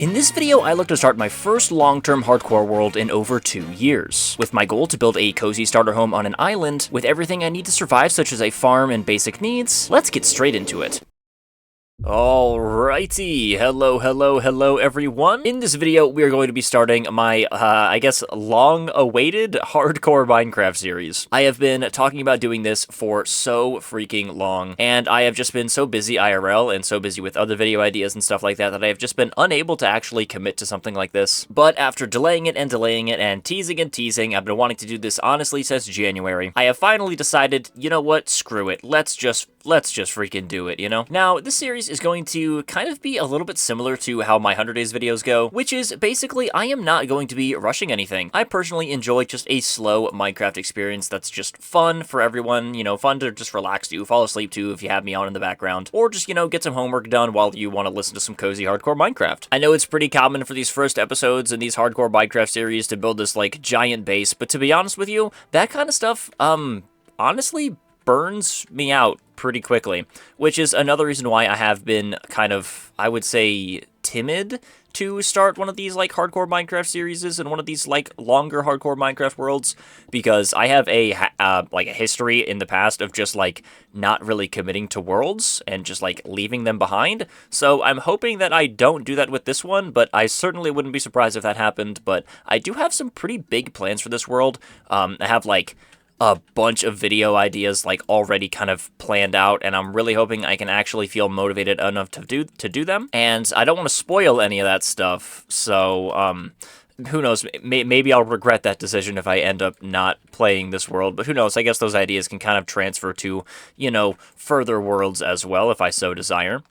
In this video, I look to start my first long-term hardcore world in over 2 years, with my goal to build a cozy starter home on an island with everything I need to survive, such as a farm and basic needs. Let's get straight into it. Alrighty, hello everyone. In this video, we are going to be starting my, I guess, long-awaited hardcore Minecraft series. I have been talking about doing this for so freaking long, and I have just been so busy IRL and so busy with other video ideas and stuff like that that I have just been unable to actually commit to something like this. But after delaying it and teasing, I've been wanting to do this honestly since January. I have finally decided, you know what, screw it, let's just freaking do it, you know? Now, this series is going to kind of be a little bit similar to how my 100 Days videos go, which is basically I am not going to be rushing anything. I personally enjoy just a slow Minecraft experience that's just fun for everyone, you know, fun to just relax to, fall asleep to if you have me on in the background, or just, you know, get some homework done while you want to listen to some cozy hardcore Minecraft. I know it's pretty common for these first episodes in these hardcore Minecraft series to build this, like, giant base, but to be honest with you, that kind of stuff, honestly burns me out pretty quickly, which is another reason why I have been kind of, I would say, timid to start one of these, like, hardcore Minecraft series and one of these, like, longer hardcore Minecraft worlds, because I have a, like, a history in the past of just, like, not really committing to worlds and just, like, leaving them behind. So I'm hoping that I don't do that with this one, but I certainly wouldn't be surprised if that happened. But I do have some pretty big plans for this world. I have, like, a bunch of video ideas, like, already kind of planned out, and I'm really hoping I can actually feel motivated enough to do them. And I don't want to spoil any of that stuff, so who knows, maybe I'll regret that decision if I end up not playing this world, but who knows, I guess those ideas can kind of transfer to, you know, further worlds as well, if I so desire.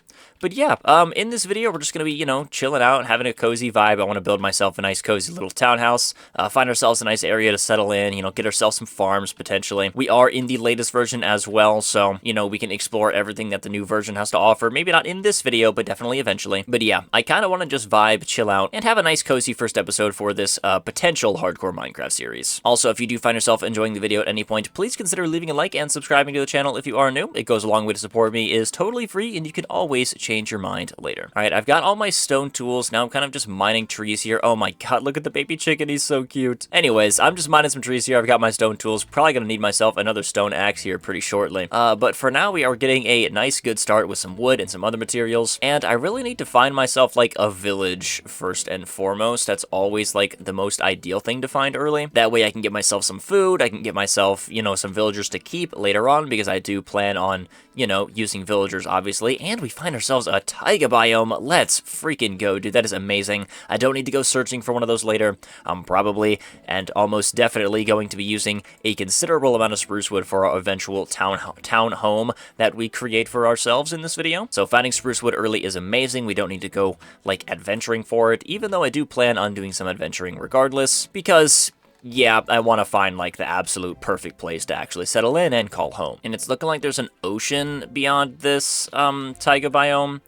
But yeah, in this video, we're just going to be, you know, chilling out, having a cozy vibe. I want to build myself a nice, cozy little townhouse, find ourselves a nice area to settle in, you know, get ourselves some farms, potentially. We are in the latest version as well, so, you know, we can explore everything that the new version has to offer. Maybe not in this video, but definitely eventually. But yeah, I kind of want to just vibe, chill out, and have a nice, cozy first episode for this potential hardcore Minecraft series. Also, if you do find yourself enjoying the video at any point, please consider leaving a like and subscribing to the channel if you are new. It goes a long way to support me, is totally free, and you can always change your mind later. Alright, I've got all my stone tools. Now I'm kind of just mining trees here. Oh my god, look at the baby chicken. He's so cute. Anyways, I'm just mining some trees here. I've got my stone tools. Probably gonna need myself another stone axe here pretty shortly. But for now, we are getting a nice good start with some wood and some other materials. And I really need to find myself, like, a village first and foremost. That's always, like, the most ideal thing to find early. That way I can get myself some food. I can get myself, you know, some villagers to keep later on, because I do plan on, you know, using villagers, obviously. And we find ourselves a taiga biome. Let's freaking go, dude. That is amazing. I don't need to go searching for one of those later. I'm probably and almost definitely going to be using a considerable amount of spruce wood for our eventual town home that we create for ourselves in this video. So finding spruce wood early is amazing. We don't need to go, like, adventuring for it, even though I do plan on doing some adventuring regardless, because yeah, I want to find, like, the absolute perfect place to actually settle in and call home. And it's looking like there's an ocean beyond this, taiga biome.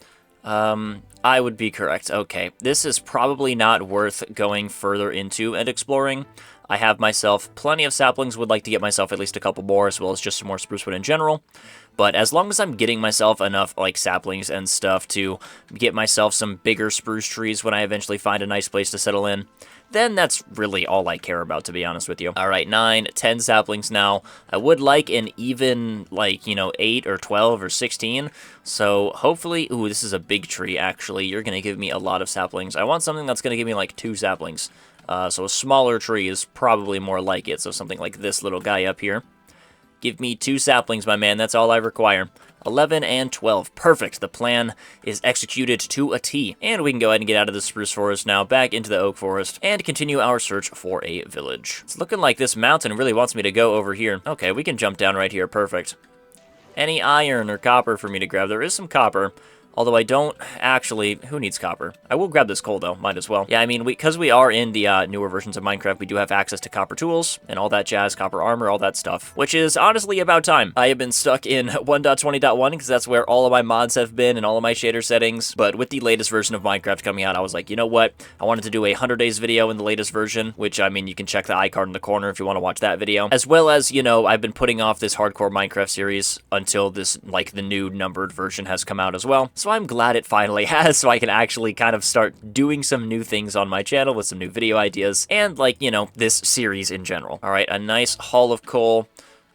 I would be correct. Okay, this is probably not worth going further into and exploring. I have myself plenty of saplings, would like to get myself at least a couple more, as well as just some more spruce wood in general. But as long as I'm getting myself enough, like, saplings and stuff to get myself some bigger spruce trees when I eventually find a nice place to settle in, then that's really all I care about, to be honest with you. Alright, 9, 10 saplings now. I would like an even, like, you know, 8 or 12 or 16. So hopefully, ooh, this is a big tree, actually. You're going to give me a lot of saplings. I want something that's going to give me, like, 2 saplings. So a smaller tree is probably more like it. So something like this little guy up here. Give me 2 saplings, my man. That's all I require. 11 and 12. Perfect. The plan is executed to a T. And we can go ahead and get out of the spruce forest now, back into the oak forest, and continue our search for a village. It's looking like this mountain really wants me to go over here. Okay, we can jump down right here. Perfect. Any iron or copper for me to grab? There is some copper. Although I don't actually... Who needs copper? I will grab this coal, though. Might as well. Yeah, I mean, because we are in the newer versions of Minecraft, we do have access to copper tools and all that jazz, copper armor, all that stuff, which is honestly about time. I have been stuck in 1.20.1 because that's where all of my mods have been and all of my shader settings, but with the latest version of Minecraft coming out, I was like, you know what? I wanted to do a 100 Days video in the latest version, which, I mean, you can check the iCard in the corner if you want to watch that video. As well as, you know, I've been putting off this hardcore Minecraft series until this, like, the new numbered version has come out as well. So I'm glad it finally has, so I can actually kind of start doing some new things on my channel with some new video ideas, and like, you know, this series in general. Alright, a nice haul of coal.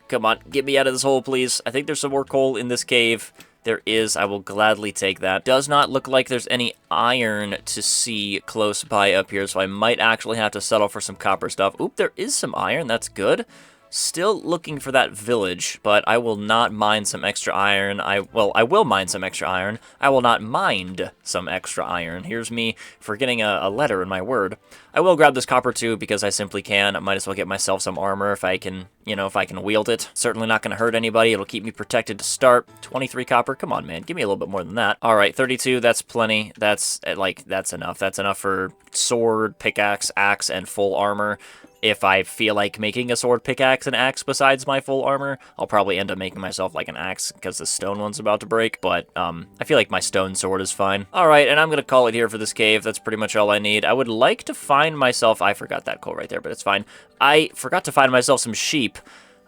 Come on, get me out of this hole, please. I think there's some more coal in this cave. There is. I will gladly take that. Does not look like there's any iron to see close by up here, so I might actually have to settle for some copper stuff. Oop, there is some iron. That's good. Still looking for that village, but I will not mine some extra iron. I will mine some extra iron. I will not mind some extra iron. Here's me forgetting a letter in my word. I will grab this copper too because I simply can. I might as well get myself some armor if I can, you know, if I can wield it. Certainly not going to hurt anybody. It'll keep me protected to start. 23 copper. Come on, man. Give me a little bit more than that. All right, 32. That's plenty. That's enough. That's enough for sword, pickaxe, axe, and full armor. If I feel like making a sword, pickaxe, and axe besides my full armor, I'll probably end up making myself like an axe because the stone one's about to break, but I feel like my stone sword is fine. Alright, and I'm going to call it here for this cave. That's pretty much all I need. I would like to find myself... I forgot that coal right there, but it's fine. I forgot to find myself some sheep.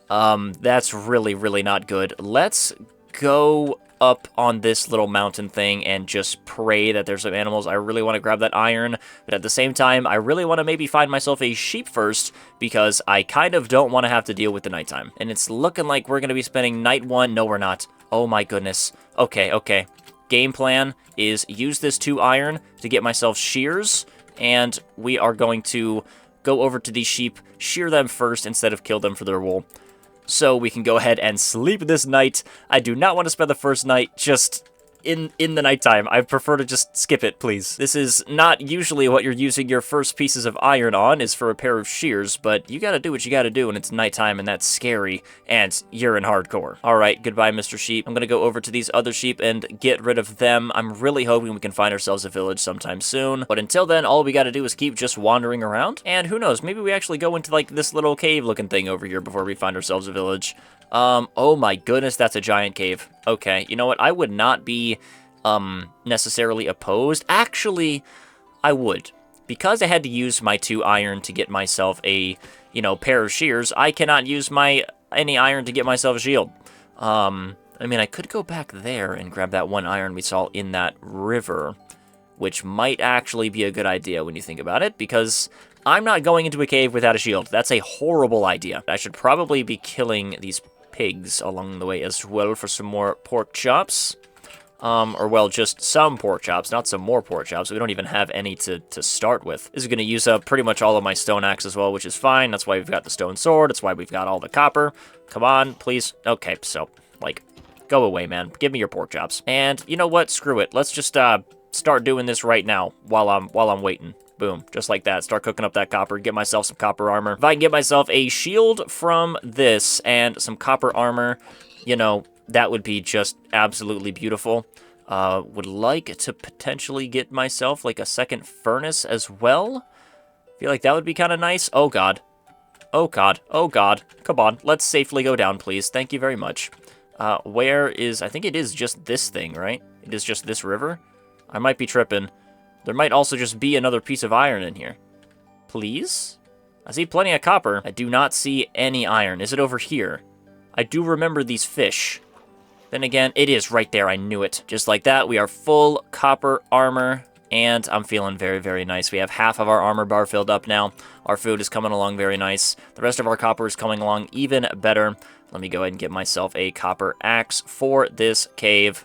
That's really, really not good. Let's go up on this little mountain thing and just pray that there's some animals. I really want to grab that iron, but at the same time, I really want to maybe find myself a sheep first because I kind of don't want to have to deal with the nighttime. And it's looking like we're going to be spending night one. No, we're not. Oh my goodness. Okay, okay. Game plan is use this 2 iron to get myself shears, and we are going to go over to these sheep, shear them first instead of kill them for their wool, so we can go ahead and sleep this night. I do not want to spend the first night just in the nighttime. I prefer to just skip it, please. This is not usually what you're using your first pieces of iron on, is for a pair of shears, but you gotta do what you gotta do when it's nighttime, and that's scary, and you're in hardcore. Alright, goodbye, Mr. Sheep. I'm gonna go over to these other sheep and get rid of them. I'm really hoping we can find ourselves a village sometime soon, but until then, all we gotta do is keep just wandering around, and who knows, maybe we actually go into, like, this little cave-looking thing over here before we find ourselves a village. Oh my goodness, that's a giant cave. Okay, you know what? I would not be, necessarily opposed. Actually, I would. Because I had to use my 2 iron to get myself a, you know, pair of shears, I cannot use any iron to get myself a shield. I mean, I could go back there and grab that 1 iron we saw in that river, which might actually be a good idea when you think about it, because I'm not going into a cave without a shield. That's a horrible idea. I should probably be killing these pigs along the way as well for some more pork chops. Or, well, just some pork chops, not some more pork chops. We don't even have any to start with. This is going to use up pretty much all of my stone axe as well, which is fine. That's why we've got the stone sword. That's why we've got all the copper. Come on, please. Okay, so, like, go away, man. Give me your pork chops. And, you know what? Screw it. Let's just, start doing this right now while I'm waiting. Boom, just like that. Start cooking up that copper, get myself some copper armor. If I can get myself a shield from this and some copper armor, you know, that would be just absolutely beautiful. Would like to potentially get myself like a second furnace as well. Feel like that would be kind of nice. Oh god. Oh god. Oh god. Come on, let's safely go down, please. Thank you very much. Where is... I think it is just this thing, right? It is just this river? I might be tripping. There might also just be another piece of iron in here. Please? I see plenty of copper. I do not see any iron. Is it over here? I do remember these fish. Then again, it is right there. I knew it. Just like that, we are full copper armor, and I'm feeling very, very nice. We have half of our armor bar filled up now. Our food is coming along very nice. The rest of our copper is coming along even better. Let me go ahead and get myself a copper axe for this cave.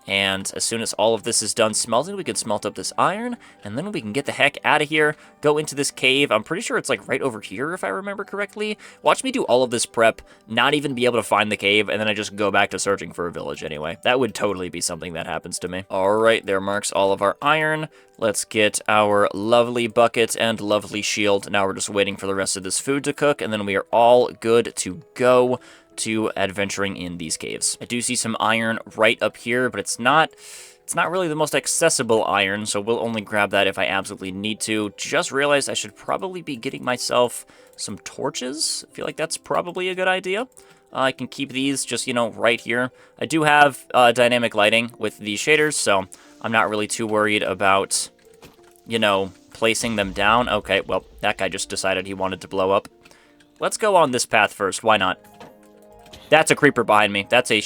And as soon as all of this is done smelting, we can smelt up this iron, and then we can get the heck out of here, go into this cave. I'm pretty sure it's like right over here, if I remember correctly. Watch me do all of this prep, not even be able to find the cave, and then I just go back to searching for a village anyway. That would totally be something that happens to me. Alright, there marks all of our iron. Let's get our lovely bucket and lovely shield. Now we're just waiting for the rest of this food to cook, and then we are all good to go to adventuring in these caves. I do see some iron right up here, but it's not really the most accessible iron, so we'll only grab that if I absolutely need to. Just realized I should probably be getting myself some torches. I feel like that's probably a good idea. I can keep these just, you know, right here. I do have dynamic lighting with these shaders, so I'm not really too worried about, you know, placing them down. Okay, well, that guy just decided he wanted to blow up. Let's go on this path first. Why not? That's a creeper behind me. That's a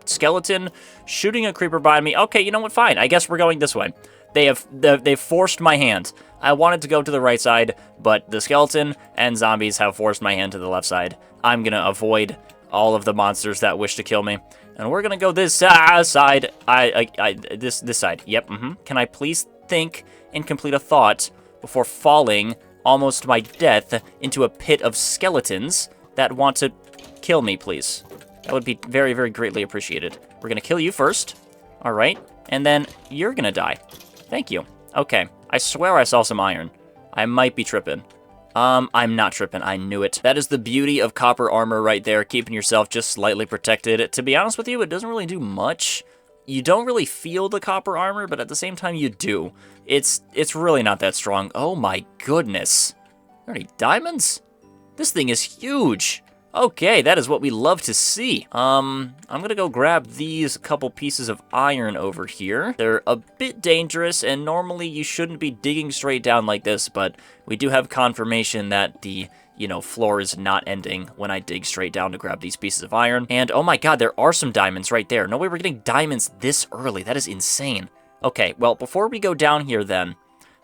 skeleton shooting a creeper behind me. Okay, you know what? Fine. I guess we're going this way. They've forced my hand. I wanted to go to the right side, but the skeleton and zombies have forced my hand to the left side. I'm gonna avoid all of the monsters that wish to kill me, and we're gonna go this side. This side. Yep. Can I please think and complete a thought before falling almost to my death into a pit of skeletons that want to kill me, please? That would be very, very greatly appreciated. We're gonna kill you first. All right, and then you're gonna die. Thank you. Okay, I swear I saw some iron. I might be tripping. I'm not tripping. I knew it. That is the beauty of copper armor right there, keeping yourself just slightly protected. To be honest with you, it doesn't really do much. You don't really feel the copper armor, but at the same time you do. It's really not that strong. Oh my goodness. Are there any diamonds? This thing is huge. Okay, that is what we love to see. I'm gonna go grab these couple pieces of iron over here. They're a bit dangerous, and normally you shouldn't be digging straight down like this, but we do have confirmation that the, floor is not ending when I dig straight down to grab these pieces of iron. And oh my god, there are some diamonds right there. No way we're getting diamonds this early. That is insane. Okay, well, before we go down here then,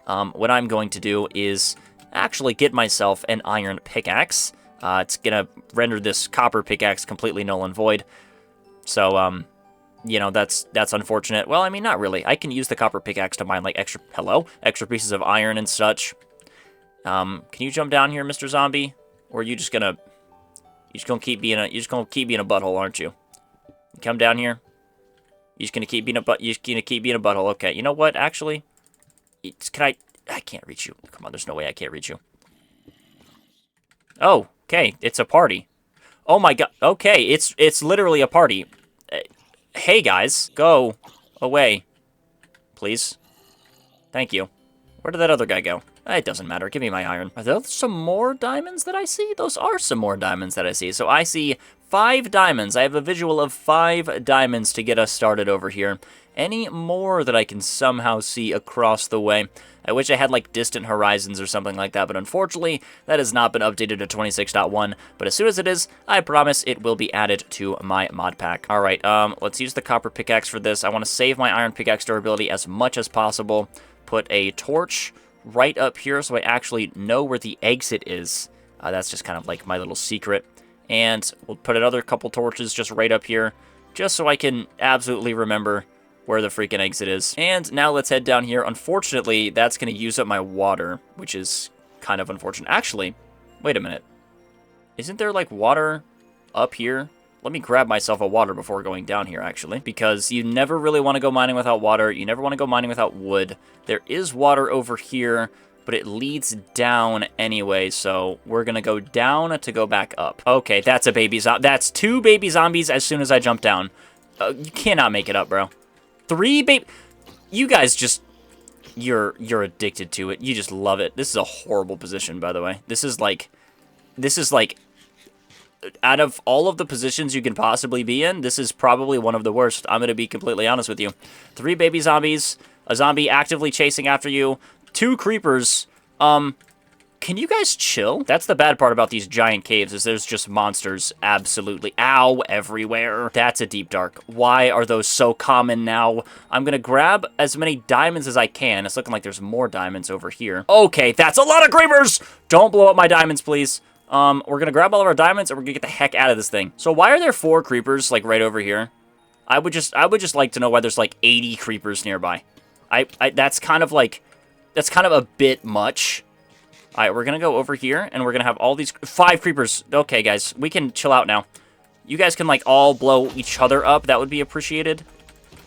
what I'm going to do is actually get myself an iron pickaxe. It's gonna render this copper pickaxe completely null and void. So, that's unfortunate. Well, I mean, not really. I can use the copper pickaxe to mine, like, extra pieces of iron and such. Can you jump down here, Mr. Zombie? Or are you just gonna keep being a butthole, aren't you? Come down here. You're just gonna keep being a butthole. Okay, you know what, actually? I can't reach you. Come on, there's no way I can't reach you. Oh, okay, it's a party. Oh my god, okay, it's literally a party. Hey guys, go away, please. Thank you. Where did that other guy go? It doesn't matter, give me my iron. Are those some more diamonds that I see? Those are some more diamonds that I see. So I see 5 diamonds. I have a visual of 5 diamonds to get us started over here. Any more that I can somehow see across the way? I wish I had, like, distant horizons or something like that, but unfortunately, that has not been updated to 26.1, but as soon as it is, I promise it will be added to my mod pack. Alright, let's use the copper pickaxe for this. I want to save my iron pickaxe durability as much as possible. Put a torch right up here so I actually know where the exit is. That's just kind of like my little secret. And we'll put another couple torches just right up here, just so I can absolutely remember where the freaking exit is. And now let's head down here. Unfortunately, that's going to use up my water, which is kind of unfortunate. Actually, wait a minute. Isn't there, like, water up here? Let me grab myself a water before going down here, actually, because you never really want to go mining without water. You never want to go mining without wood. There is water over here, but it leads down anyway, so we're going to go down to go back up. Okay, that's a baby zombie. That's 2 baby zombies as soon as I jump down. You cannot make it up, bro. 3 baby... You guys just... You're addicted to it. You just love it. This is a horrible position, by the way. This is like... Out of all of the positions you can possibly be in, this is probably one of the worst. I'm going to be completely honest with you. 3 baby zombies, a zombie actively chasing after you, 2 creepers. Can you guys chill? That's the bad part about these giant caves, is there's just monsters absolutely, everywhere. That's a deep dark. Why are those so common now? I'm going to grab as many diamonds as I can. It's looking like there's more diamonds over here. Okay, that's a lot of creepers! Don't blow up my diamonds, please. We're gonna grab all of our diamonds and we're gonna get the heck out of this thing. So why are there 4 creepers, like, right over here? I would just like to know why there's, like, 80 creepers nearby. That's kind of a bit much. Alright, we're gonna go over here and we're gonna have all these 5 creepers. Okay, guys, we can chill out now. You guys can, like, all blow each other up. That would be appreciated.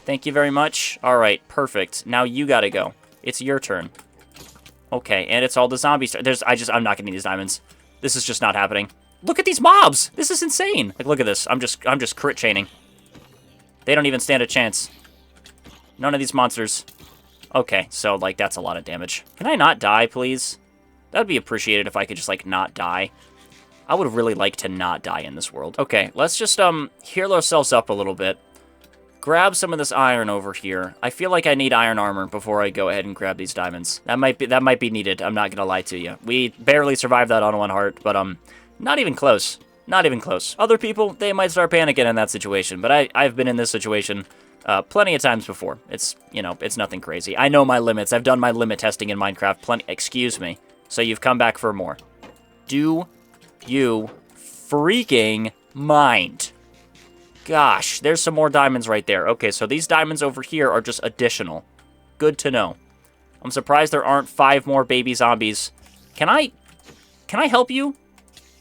Thank you very much. Alright, perfect. Now you gotta go. It's your turn. Okay, and it's all the zombies. I'm not getting these diamonds. This is just not happening. Look at these mobs! This is insane! Like, look at this. I'm just crit chaining. They don't even stand a chance. None of these monsters. Okay, so, like, that's a lot of damage. Can I not die, please? That would be appreciated if I could just, like, not die. I would really like to not die in this world. Okay, let's just, heal ourselves up a little bit. Grab some of this iron over here. I feel like I need iron armor before I go ahead and grab these diamonds. That might be needed. I'm not gonna lie to you. We barely survived that on 1 heart, but not even close. Not even close. Other people, they might start panicking in that situation, but I've been in this situation plenty of times before. It's, you know, it's nothing crazy. I know my limits. I've done my limit testing in Minecraft plenty. Excuse me. So you've come back for more. Do you freaking mind? Gosh, there's some more diamonds right there. Okay, so these diamonds over here are just additional. Good to know. I'm surprised there aren't 5 more baby zombies. Can I help you?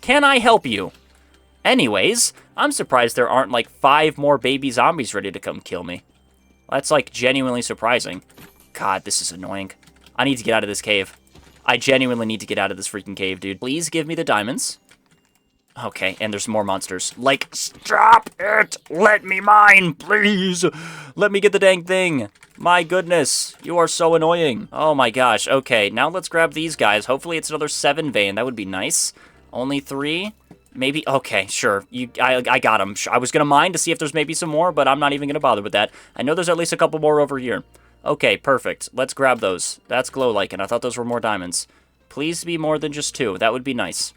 Can I help you? Anyways, I'm surprised there aren't like 5 more baby zombies ready to come kill me. That's like genuinely surprising. God, this is annoying. I need to get out of this cave. I genuinely need to get out of this freaking cave, dude. Please give me the diamonds. Okay, and there's more monsters. Like, stop it! Let me mine, please! Let me get the dang thing. My goodness, you are so annoying. Oh my gosh, okay, now let's grab these guys. Hopefully it's another 7 vein, that would be nice. Only 3? Maybe, okay, sure. I got them. I was gonna mine to see if there's maybe some more, but I'm not even gonna bother with that. I know there's at least a couple more over here. Okay, perfect. Let's grab those. That's glow lichen. I thought those were more diamonds. Please be more than just 2. That would be nice.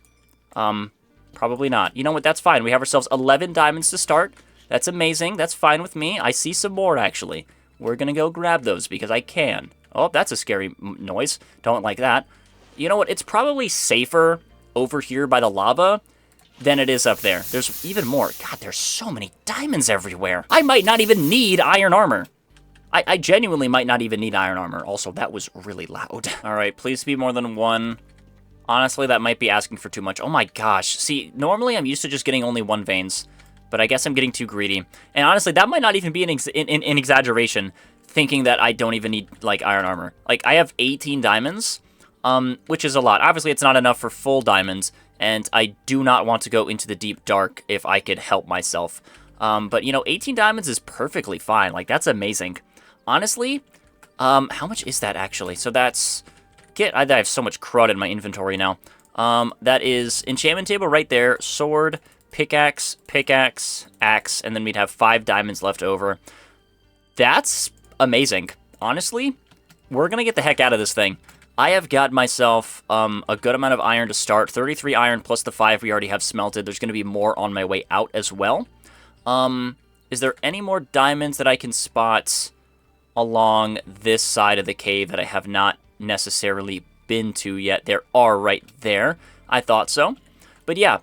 Probably not. You know what? That's fine. We have ourselves 11 diamonds to start. That's amazing. That's fine with me. I see some more, actually. We're gonna go grab those because I can. Oh, that's a scary noise. Don't like that. You know what? It's probably safer over here by the lava than it is up there. There's even more. God, there's so many diamonds everywhere. I might not even need iron armor. I genuinely might not even need iron armor. Also, that was really loud. All right, please be more than 1. Honestly, that might be asking for too much. Oh my gosh. See, normally I'm used to just getting only 1 veins, but I guess I'm getting too greedy. And honestly, that might not even be an exaggeration, thinking that I don't even need, like, iron armor. Like, I have 18 diamonds, which is a lot. Obviously, it's not enough for full diamonds, and I do not want to go into the deep dark if I could help myself. But, you know, 18 diamonds is perfectly fine. Like, that's amazing. Honestly, how much is that, actually? So that's... I have so much crud in my inventory now. That is enchantment table right there. Sword, pickaxe, axe, and then we'd have 5 diamonds left over. That's amazing. Honestly, we're going to get the heck out of this thing. I have got myself a good amount of iron to start. 33 iron plus the 5 we already have smelted. There's going to be more on my way out as well. Is there any more diamonds that I can spot along this side of the cave that I have not necessarily been to yet? There are right there. I thought so. But yeah,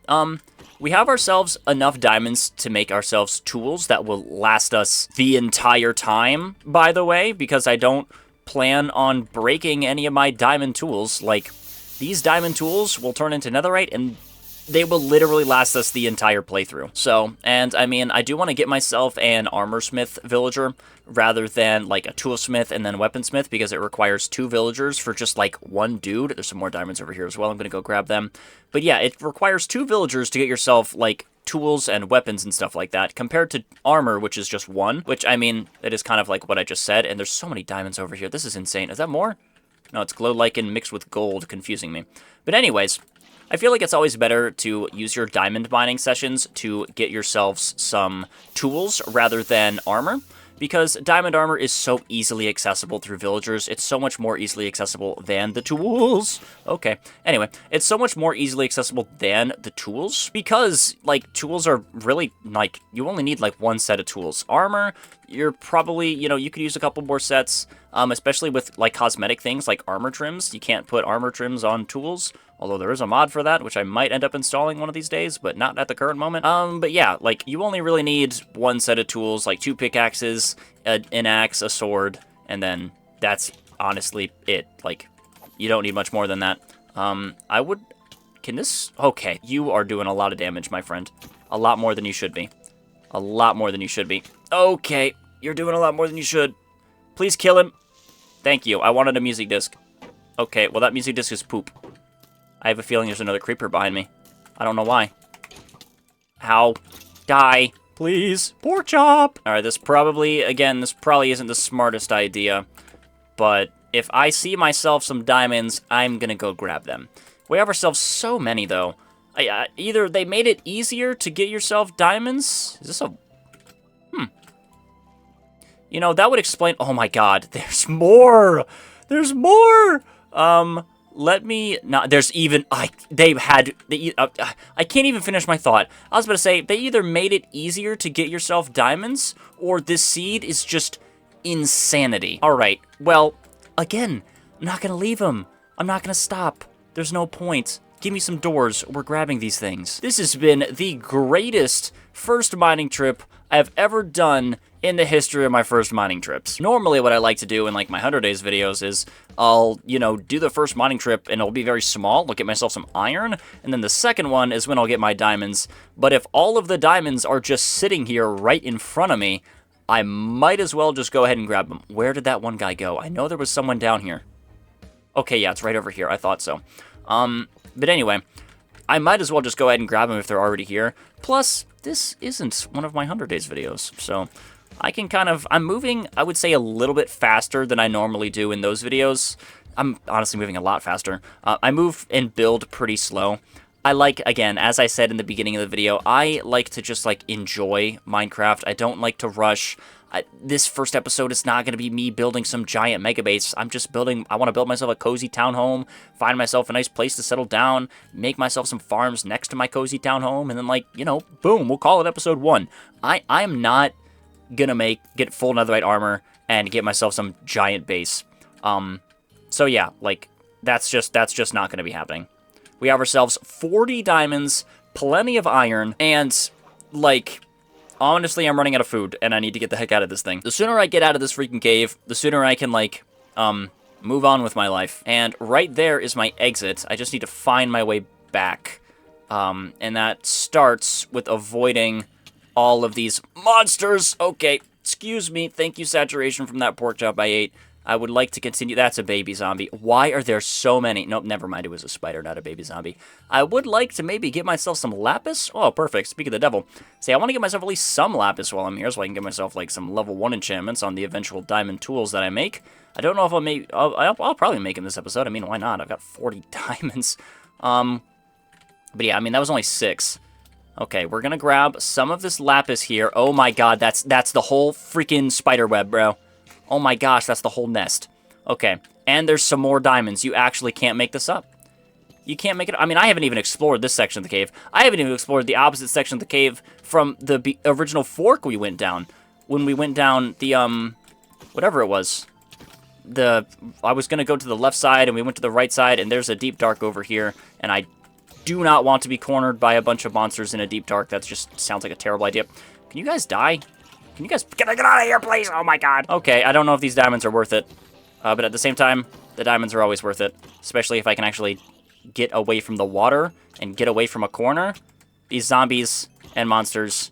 we have ourselves enough diamonds to make ourselves tools that will last us the entire time, by the way, because I don't plan on breaking any of my diamond tools. Like, these diamond tools will turn into netherite, and they will literally last us the entire playthrough. So, and I mean, I do want to get myself an armorsmith villager rather than like a toolsmith and then weaponsmith, because it requires 2 villagers for just like 1 dude. There's some more diamonds over here as well. I'm going to go grab them. But yeah, it requires 2 villagers to get yourself like tools and weapons and stuff like that, compared to armor, which is just 1, which I mean, it is kind of like what I just said. And there's so many diamonds over here. This is insane. Is that more? No, it's glow lichen mixed with gold, confusing me. But anyways, I feel like it's always better to use your diamond mining sessions to get yourselves some tools rather than armor, because diamond armor is so easily accessible through villagers. It's so much more easily accessible than the tools. Okay, anyway, it's so much more easily accessible than the tools, because, like, tools are really, like, you only need, like, 1 set of tools. Armor, you're probably, you know, you could use a couple more sets, especially with, like, cosmetic things like armor trims. You can't put armor trims on tools, although there is a mod for that, which I might end up installing one of these days, but not at the current moment. But yeah, like, you only really need 1 set of tools, like 2 pickaxes, an axe, a sword, and then that's honestly it. Like, you don't need much more than that. Can this... Okay, you are doing a lot of damage, my friend. A lot more than you should be. A lot more than you should be. Okay, you're doing a lot more than you should. Please kill him. Thank you. I wanted a music disc. Okay, well, that music disc is poop. I have a feeling there's another creeper behind me. I don't know why. Ow. Die. Please. Pork chop. Alright, this probably isn't the smartest idea. But if I see myself some diamonds, I'm gonna go grab them. We have ourselves so many, though. Either they made it easier to get yourself diamonds. Is this a... You know, that would explain... Oh my god, there's more! There's more! Let me not. There's even. I can't even finish my thought. I was about to say they either made it easier to get yourself diamonds, or this seed is just insanity. All right. Well, again, I'm not gonna leave him. I'm not gonna stop. There's no point. Give me some doors. We're grabbing these things. This has been the greatest first mining trip I've ever done in the history of my first mining trips. Normally what I like to do in like my 100 days videos is I'll, do the first mining trip and it'll be very small. I'll get myself some iron, and then the second one is when I'll get my diamonds. But if all of the diamonds are just sitting here right in front of me, I might as well just go ahead and grab them. Where did that one guy go? I know there was someone down here. Okay, yeah, it's right over here. I thought so. But anyway, I might as well just go ahead and grab them if they're already here. Plus, this isn't one of my 100 days videos, so I can I'm moving, I would say, a little bit faster than I normally do in those videos. I'm honestly moving a lot faster. I move and build pretty slow. I like, again, as I said in the beginning of the video, I like to just, enjoy Minecraft. I don't like to rush. This first episode is not going to be me building some giant mega base. I'm just building, I want to build myself a cozy town home, find myself a nice place to settle down, make myself some farms next to my cozy town home, and then, boom, we'll call it episode 1. I'm not going to get full netherite armor and get myself some giant base. So yeah, that's just not going to be happening. We have ourselves 40 diamonds, plenty of iron, and, honestly, I'm running out of food, and I need to get the heck out of this thing. The sooner I get out of this freaking cave, the sooner I can, move on with my life. And right there is my exit. I just need to find my way back. And that starts with avoiding all of these monsters. Okay, excuse me. Thank you, saturation, from that pork chop I ate. I would like to continue. That's a baby zombie. Why are there so many? Nope, never mind. It was a spider, not a baby zombie. I would like to maybe get myself some lapis. Oh, perfect. Speak of the devil. See, I want to get myself at least some lapis while I'm here so I can get myself, some level 1 enchantments on the eventual diamond tools that I make. I don't know if I'll probably make in this episode. I mean, why not? I've got 40 diamonds. But yeah, I mean, that was only 6. Okay, we're going to grab some of this lapis here. Oh my god, that's the whole freaking spider web, bro. Oh my gosh, that's the whole nest. Okay, and there's some more diamonds. You actually can't make this up. You can't make it. I mean, I haven't even explored this section of the cave. I haven't even explored the opposite section of the cave from the original fork we went down. When we went down the, whatever it was. I was going to go to the left side, and we went to the right side, and there's a deep dark over here, and I do not want to be cornered by a bunch of monsters in a deep dark. That just sounds like a terrible idea. Can you guys die? Can you guys get out of here, please? Oh my god. Okay, I don't know if these diamonds are worth it. But at the same time, the diamonds are always worth it. Especially if I can actually get away from the water and get away from a corner. These zombies and monsters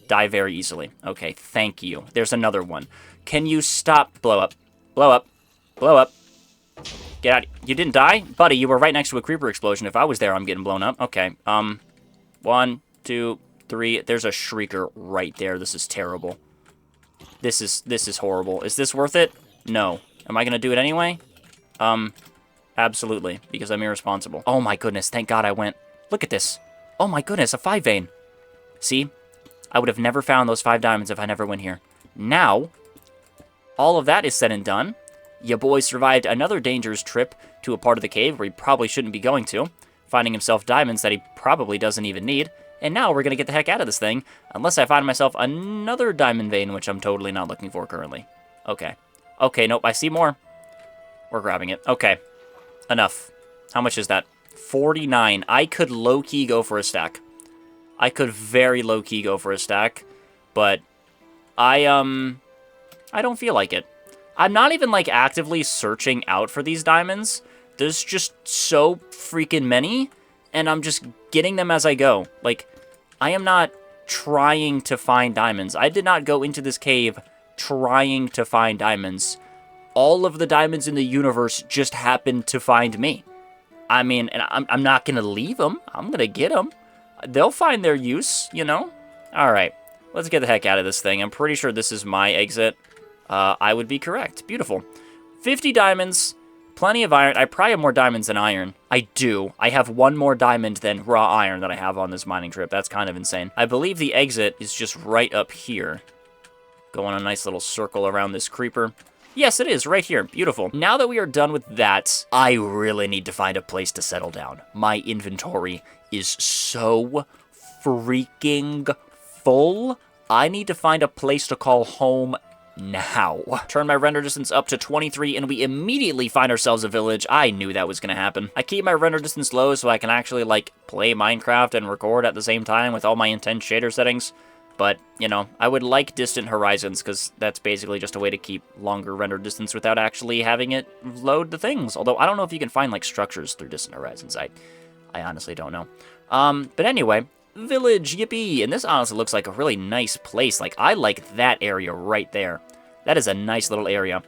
die very easily. Okay, thank you. There's another one. Can you stop? Blow up. Blow up. Blow up. Get out. You didn't die? Buddy, you were right next to a creeper explosion. If I was there, I'm getting blown up. Okay, 1, 2, 3. There's a shrieker right there. This is terrible. This is horrible. Is this worth it? No. Am I gonna do it anyway? Absolutely, because I'm irresponsible. Oh my goodness, thank God I went. Look at this. Oh my goodness, a 5 vein. See? I would have never found those 5 diamonds if I never went here. Now, all of that is said and done. Ya boy survived another dangerous trip to a part of the cave where he probably shouldn't be going to, finding himself diamonds that he probably doesn't even need. And now we're going to get the heck out of this thing, unless I find myself another diamond vein, which I'm totally not looking for currently. Okay. Okay, nope, I see more. We're grabbing it. Okay. Enough. How much is that? 49. I could low-key go for a stack. I could very low-key go for a stack, but I don't feel like it. I'm not even, actively searching out for these diamonds. There's just so freaking many, and I'm just getting them as I go. I am not trying to find diamonds. I did not go into this cave trying to find diamonds. All of the diamonds in the universe just happened to find me. I mean, and I'm not going to leave them. I'm going to get them. They'll find their use, All right, let's get the heck out of this thing. I'm pretty sure this is my exit. I would be correct. Beautiful. 50 diamonds. Plenty of iron. I probably have more diamonds than iron. I do. I have 1 more diamond than raw iron that I have on this mining trip. That's kind of insane. I believe the exit is just right up here. Go on a nice little circle around this creeper. Yes, it is, right here. Beautiful. Now that we are done with that, I really need to find a place to settle down. My inventory is so freaking full. I need to find a place to call home now. Turn my render distance up to 23, and we immediately find ourselves a village. I knew that was gonna happen. I keep my render distance low so I can actually, like, play Minecraft and record at the same time with all my intense shader settings. But, you know, I would like distant horizons, because that's basically just a way to keep longer render distance without actually having it load the things. Although, I don't know if you can find, like, structures through distant horizons. I honestly don't know. But anyway, village, yippee! And this honestly looks like a really nice place. Like, I like that area right there. That is a nice little area.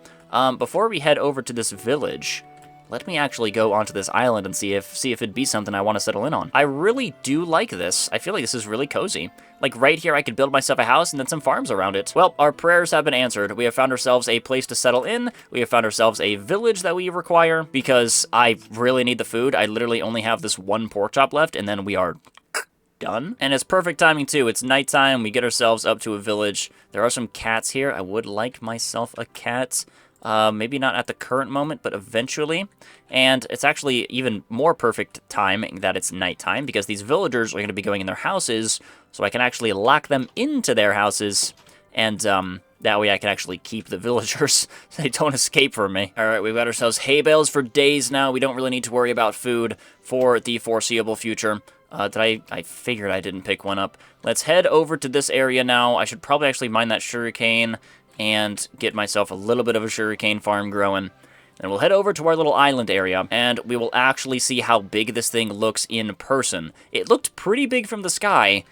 Before we head over to this village, let me actually go onto this island and see if it'd be something I want to settle in on. I really do like this. I feel like this is really cozy. Like, right here, I could build myself a house and then some farms around it. Well, our prayers have been answered. We have found ourselves a place to settle in. We have found ourselves a village that we require, because I really need the food. I literally only have this one pork chop left, and then we are done. And it's perfect timing, too. It's nighttime. We get ourselves up to a village. There are some cats here. I would like myself a cat. Maybe not at the current moment, but eventually. And it's actually even more perfect timing that it's nighttime, because these villagers are going to be going in their houses, so I can actually lock them into their houses, and that way I can actually keep the villagers so they don't escape from me. Alright, we've got ourselves hay bales for days now. We don't really need to worry about food for the foreseeable future. I figured I didn't pick one up. Let's head over to this area now. I should probably actually mine that sugarcane and get myself a little bit of a sugarcane farm growing. And we'll head over to our little island area, and we will actually see how big this thing looks in person. It looked pretty big from the sky.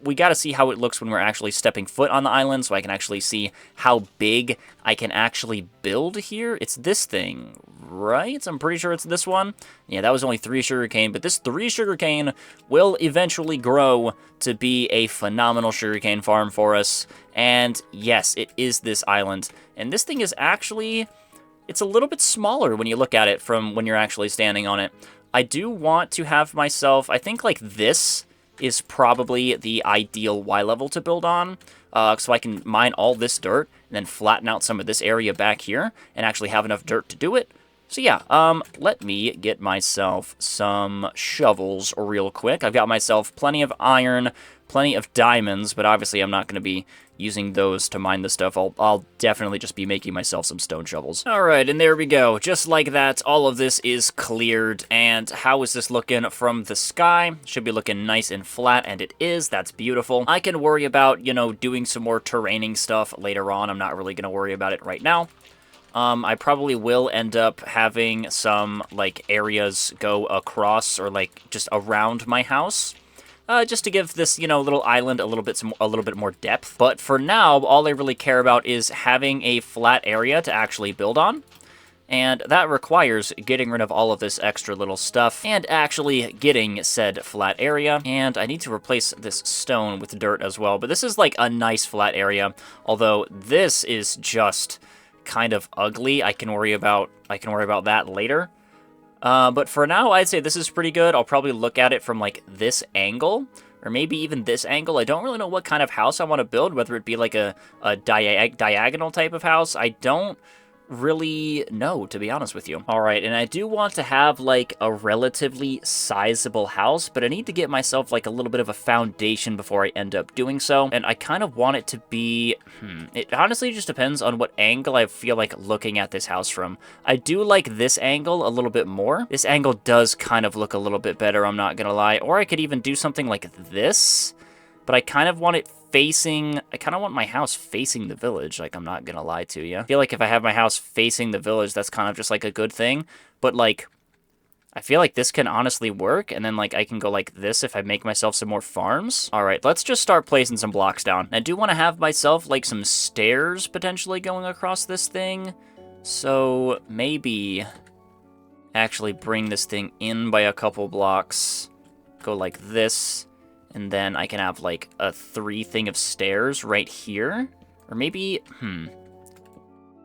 We gotta see how it looks when we're actually stepping foot on the island, so I can actually see how big I can actually build here. It's this thing, right? I'm pretty sure it's this one. Yeah, that was only 3 sugarcane, but this 3 sugarcane will eventually grow to be a phenomenal sugarcane farm for us. And yes, it is this island. And this thing is actually, it's a little bit smaller when you look at it from when you're actually standing on it. I do want to have myself, I think like this is probably the ideal Y level to build on. So I can mine all this dirt and then flatten out some of this area back here and actually have enough dirt to do it. So yeah, let me get myself some shovels real quick. I've got myself plenty of iron, plenty of diamonds, but obviously I'm not going to be using those to mine the stuff. I'll definitely just be making myself some stone shovels. Alright, and there we go. Just like that, all of this is cleared. And how is this looking from the sky? Should be looking nice and flat, and it is. That's beautiful. I can worry about, you know, doing some more terraining stuff later on. I'm not really going to worry about it right now. I probably will end up having some, like, areas go across or, like, just around my house. Just to give this, you know, little island a little bit more depth. But for now, all I really care about is having a flat area to actually build on. And that requires getting rid of all of this extra little stuff and actually getting said flat area. And I need to replace this stone with dirt as well. But this is like a nice flat area, although this is just kind of ugly. I can worry about that later. But for now, I'd say this is pretty good. I'll probably look at it from, like, this angle, or maybe even this angle. I don't really know what kind of house I want to build, whether it be, like, a diagonal type of house. I don't really know, to be honest with you. Alright, and I do want to have, like, a relatively sizable house, but I need to get myself, like, a little bit of a foundation before I end up doing so, and I kind of want it to be, it honestly just depends on what angle I feel like looking at this house from. I do like this angle a little bit more. This angle does kind of look a little bit better, I'm not gonna lie, or I could even do something like this, but I kind of want it facing, I kind of want my house facing the village, like, I'm not gonna lie to you. I feel like if I have my house facing the village, that's kind of just, like, a good thing, but, like, I feel like this can honestly work, and then, like, I can go like this if I make myself some more farms. Alright, let's just start placing some blocks down. I do want to have myself, like, some stairs potentially going across this thing, so maybe actually bring this thing in by a couple blocks, go like this, and then I can have, like, a 3 thing of stairs right here. Or maybe,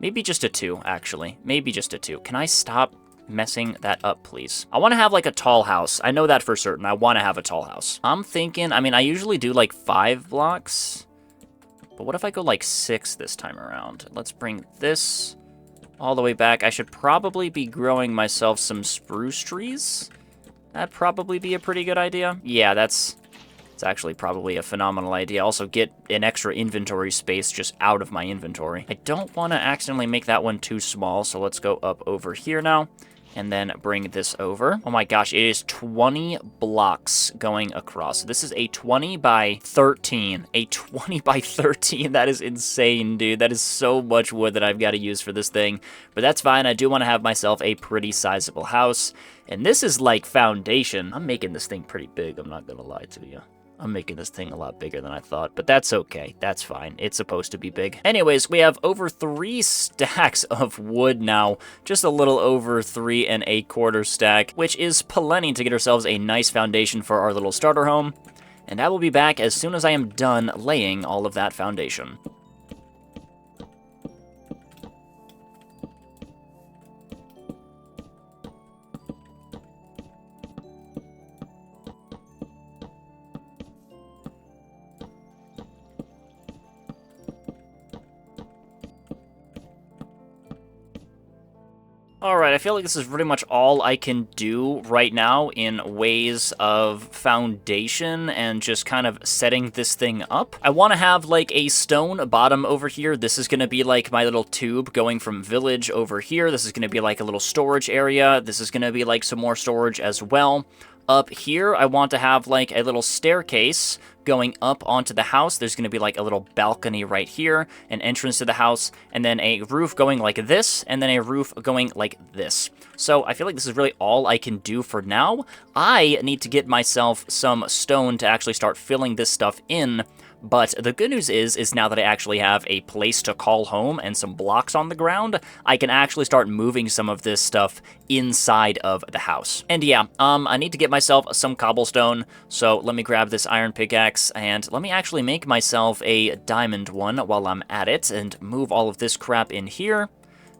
maybe just a 2, actually. Maybe just a 2. Can I stop messing that up, please? I want to have, like, a tall house. I know that for certain. I want to have a tall house. I'm thinking, I mean, I usually do, like, 5 blocks. But what if I go like 6 this time around? Let's bring this all the way back. I should probably be growing myself some spruce trees. That'd probably be a pretty good idea. Yeah, it's actually probably a phenomenal idea. Also, get an extra inventory space just out of my inventory. I don't want to accidentally make that one too small, so let's go up over here now. And then bring this over. Oh my gosh, it is 20 blocks going across. This is a 20 by 13. A 20 by 13. That is insane, dude. That is so much wood that I've got to use for this thing. But that's fine. I do want to have myself a pretty sizable house. And this is like foundation. I'm making this thing pretty big, I'm not going to lie to you. I'm making this thing a lot bigger than I thought, but that's okay. That's fine. It's supposed to be big. Anyways, we have over 3 stacks of wood now. Just a little over 3 1/4 stack, which is plenty to get ourselves a nice foundation for our little starter home. And I will be back as soon as I am done laying all of that foundation. Alright, I feel like this is pretty much all I can do right now in ways of foundation and just kind of setting this thing up. I want to have like a stone bottom over here. This is going to be like my little tube going from village over here. This is going to be like a little storage area. This is going to be like some more storage as well. Up here, I want to have like a little staircase going up onto the house. There's going to be like a little balcony right here, an entrance to the house, and then a roof going like this, and then a roof going like this. So I feel like this is really all I can do for now. I need to get myself some stone to actually start filling this stuff in. But the good news is now that I actually have a place to call home and some blocks on the ground, I can actually start moving some of this stuff inside of the house. And yeah, I need to get myself some cobblestone, so let me grab this iron pickaxe, and let me actually make myself a diamond one while I'm at it, and move all of this crap in here.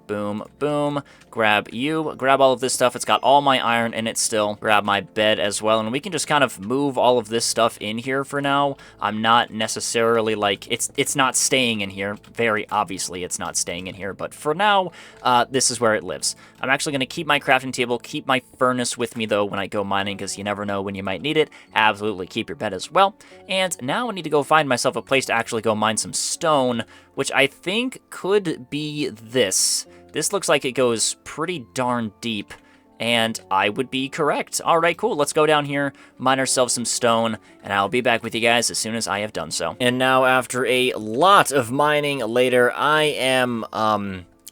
Boom, boom. Grab you. Grab all of this stuff. It's got all my iron in it still. Grab my bed as well. And we can just kind of move all of this stuff in here for now. I'm not necessarily like... It's not staying in here. Very obviously it's not staying in here. But for now, this is where it lives. I'm actually going to keep my crafting table. Keep my furnace with me, though, when I go mining, because you never know when you might need it. Absolutely keep your bed as well. And now I need to go find myself a place to actually go mine some stone, which I think could be this. This looks like it goes pretty darn deep, and I would be correct. All right, cool. Let's go down here, mine ourselves some stone, and I'll be back with you guys as soon as I have done so. And now, after a lot of mining later, I am,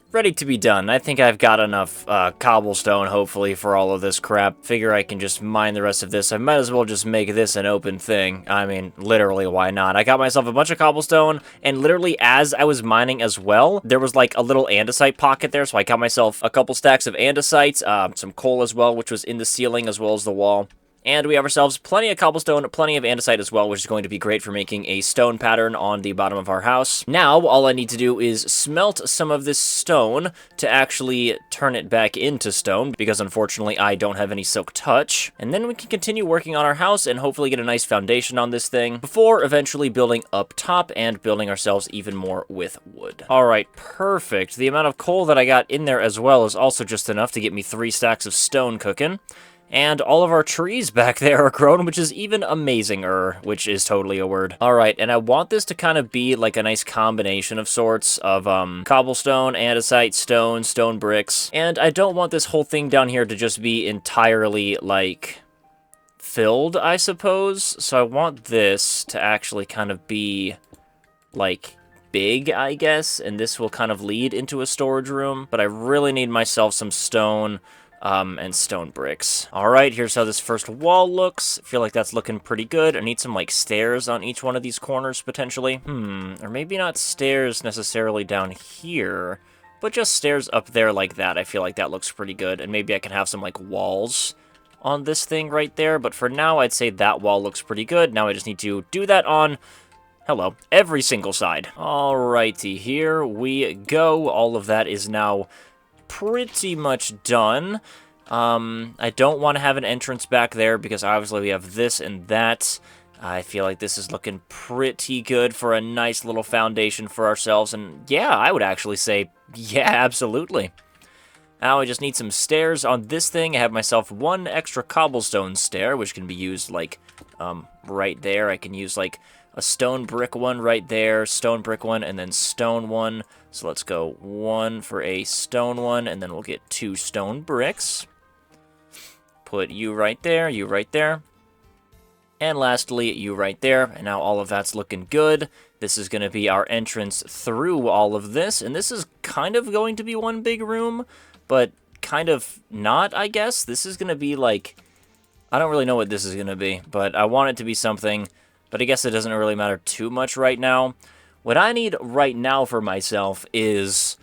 ready to be done. I think I've got enough cobblestone, hopefully, for all of this crap. Figure I can just mine the rest of this. I might as well just make this an open thing. I mean, literally, why not? I got myself a bunch of cobblestone, and literally, as I was mining as well, there was like a little andesite pocket there, so I got myself a couple stacks of andesite, some coal as well, which was in the ceiling as well as the wall. And we have ourselves plenty of cobblestone, plenty of andesite as well, which is going to be great for making a stone pattern on the bottom of our house. Now, all I need to do is smelt some of this stone to actually turn it back into stone, because unfortunately I don't have any silk touch. And then we can continue working on our house and hopefully get a nice foundation on this thing, before eventually building up top and building ourselves even more with wood. Alright, perfect. The amount of coal that I got in there as well is also just enough to get me 3 stacks of stone cooking. And all of our trees back there are grown, which is even amazinger, which is totally a word. Alright, and I want this to kind of be like a nice combination of sorts of cobblestone, andesite, stone bricks. And I don't want this whole thing down here to just be entirely, like, filled, I suppose. So I want this to actually kind of be, like, big, I guess. And this will kind of lead into a storage room. But I really need myself some stone... and stone bricks. Alright, here's how this first wall looks. I feel like that's looking pretty good. I need some, like, stairs on each one of these corners, potentially. Or maybe not stairs necessarily down here, but just stairs up there like that. I feel like that looks pretty good. And maybe I can have some, like, walls on this thing right there. But for now, I'd say that wall looks pretty good. Now I just need to do that on... hello, every single side. Alrighty, here we go. All of that is now... pretty much done. I don't want to have an entrance back there because obviously we have this and that. I feel like this is looking pretty good for a nice little foundation for ourselves, and yeah, I would actually say, yeah, absolutely. Now I just need some stairs on this thing. I have myself one extra cobblestone stair, which can be used, like, right there. I can use, like, a stone brick one right there, stone brick one, and then stone one. So let's go one for a stone one, and then we'll get 2 stone bricks. Put you right there, you right there. And lastly, you right there. And now all of that's looking good. This is going to be our entrance through all of this. And this is kind of going to be one big room, but kind of not, I guess. This is going to be like, I don't really know what this is going to be, but I want it to be something. But I guess it doesn't really matter too much right now. What I need right now for myself is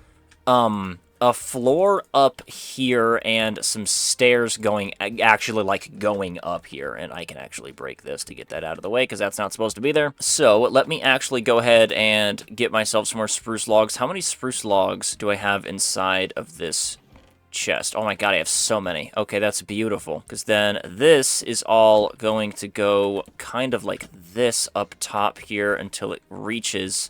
a floor up here and some stairs going, actually, like, going up here. And I can actually break this to get that out of the way, because that's not supposed to be there. So, let me actually go ahead and get myself some more spruce logs. How many spruce logs do I have inside of this chest? Oh my god, I have so many. Okay, that's beautiful. Because then this is all going to go kind of like this up top here until it reaches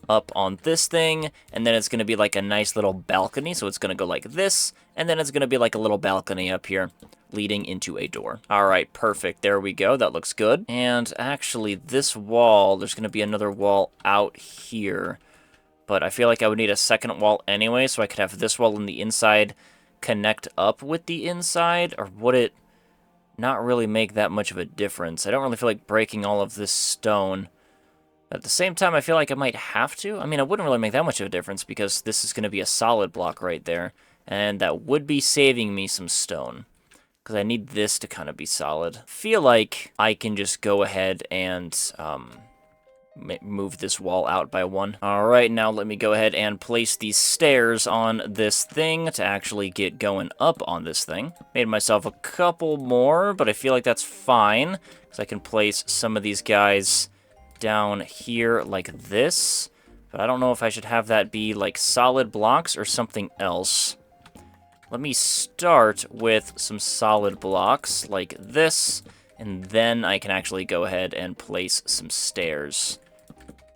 up on this thing, and then it's going to be like a nice little balcony, so it's going to go like this, and then it's going to be like a little balcony up here leading into a door. Alright, perfect. There we go. That looks good. And actually, this wall, there's going to be another wall out here, but I feel like I would need a second wall anyway, so I could have this wall on the inside connect up with the inside, or would it not really make that much of a difference? I don't really feel like breaking all of this stone. At the same time, I feel like I might have to. I mean, it wouldn't really make that much of a difference because this is going to be a solid block right there. And that would be saving me some stone. Because I need this to kind of be solid. Feel like I can just go ahead and move this wall out by 1. Alright, now let me go ahead and place these stairs on this thing to actually get going up on this thing. Made myself a couple more, but I feel like that's fine. Because I can place some of these guys down here like this, but I don't know if I should have that be like solid blocks or something else. Let me start with some solid blocks like this, and then I can actually go ahead and place some stairs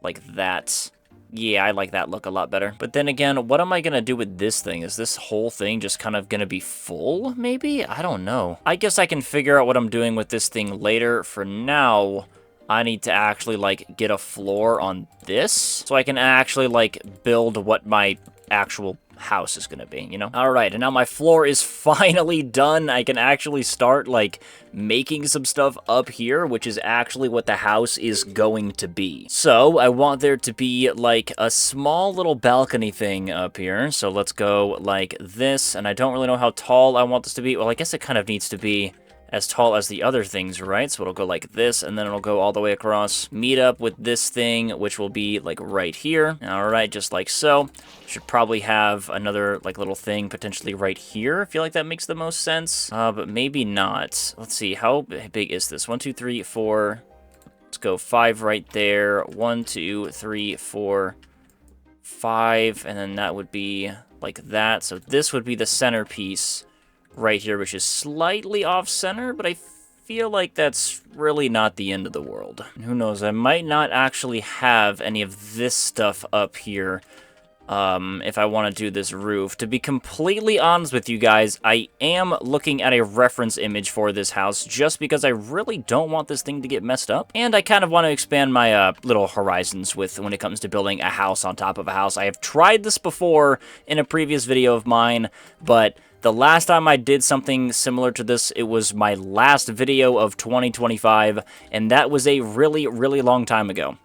like that. Yeah, I like that look a lot better. But then again, what am I gonna do with this thing? Is this whole thing just kind of gonna be full, maybe? I don't know. I guess I can figure out what I'm doing with this thing later. For now, I need to actually, like, get a floor on this, so I can actually, like, build what my actual house is gonna be, you know? Alright, and now my floor is finally done. I can actually start, like, making some stuff up here, which is actually what the house is going to be. So, I want there to be, like, a small little balcony thing up here, so let's go like this, and I don't really know how tall I want this to be. Well, I guess it kind of needs to be as tall as the other things, right? So it'll go like this, and then it'll go all the way across. Meet up with this thing, which will be, like, right here. Alright, just like so. Should probably have another, like, little thing potentially right here. I feel like that makes the most sense. But maybe not. Let's see, how big is this? 1, 2, 3, 4. Let's go 5 right there. 1, 2, 3, 4, 5. And then that would be like that. So this would be the centerpiece right here, which is slightly off-center, but I feel like that's really not the end of the world. Who knows, I might not actually have any of this stuff up here if I want to do this roof. To be completely honest with you guys, I am looking at a reference image for this house just because I really don't want this thing to get messed up. And I kind of want to expand my little horizons with when it comes to building a house on top of a house. I have tried this before in a previous video of mine, but the last time I did something similar to this, it was my last video of 2025, and that was a really, really long time ago.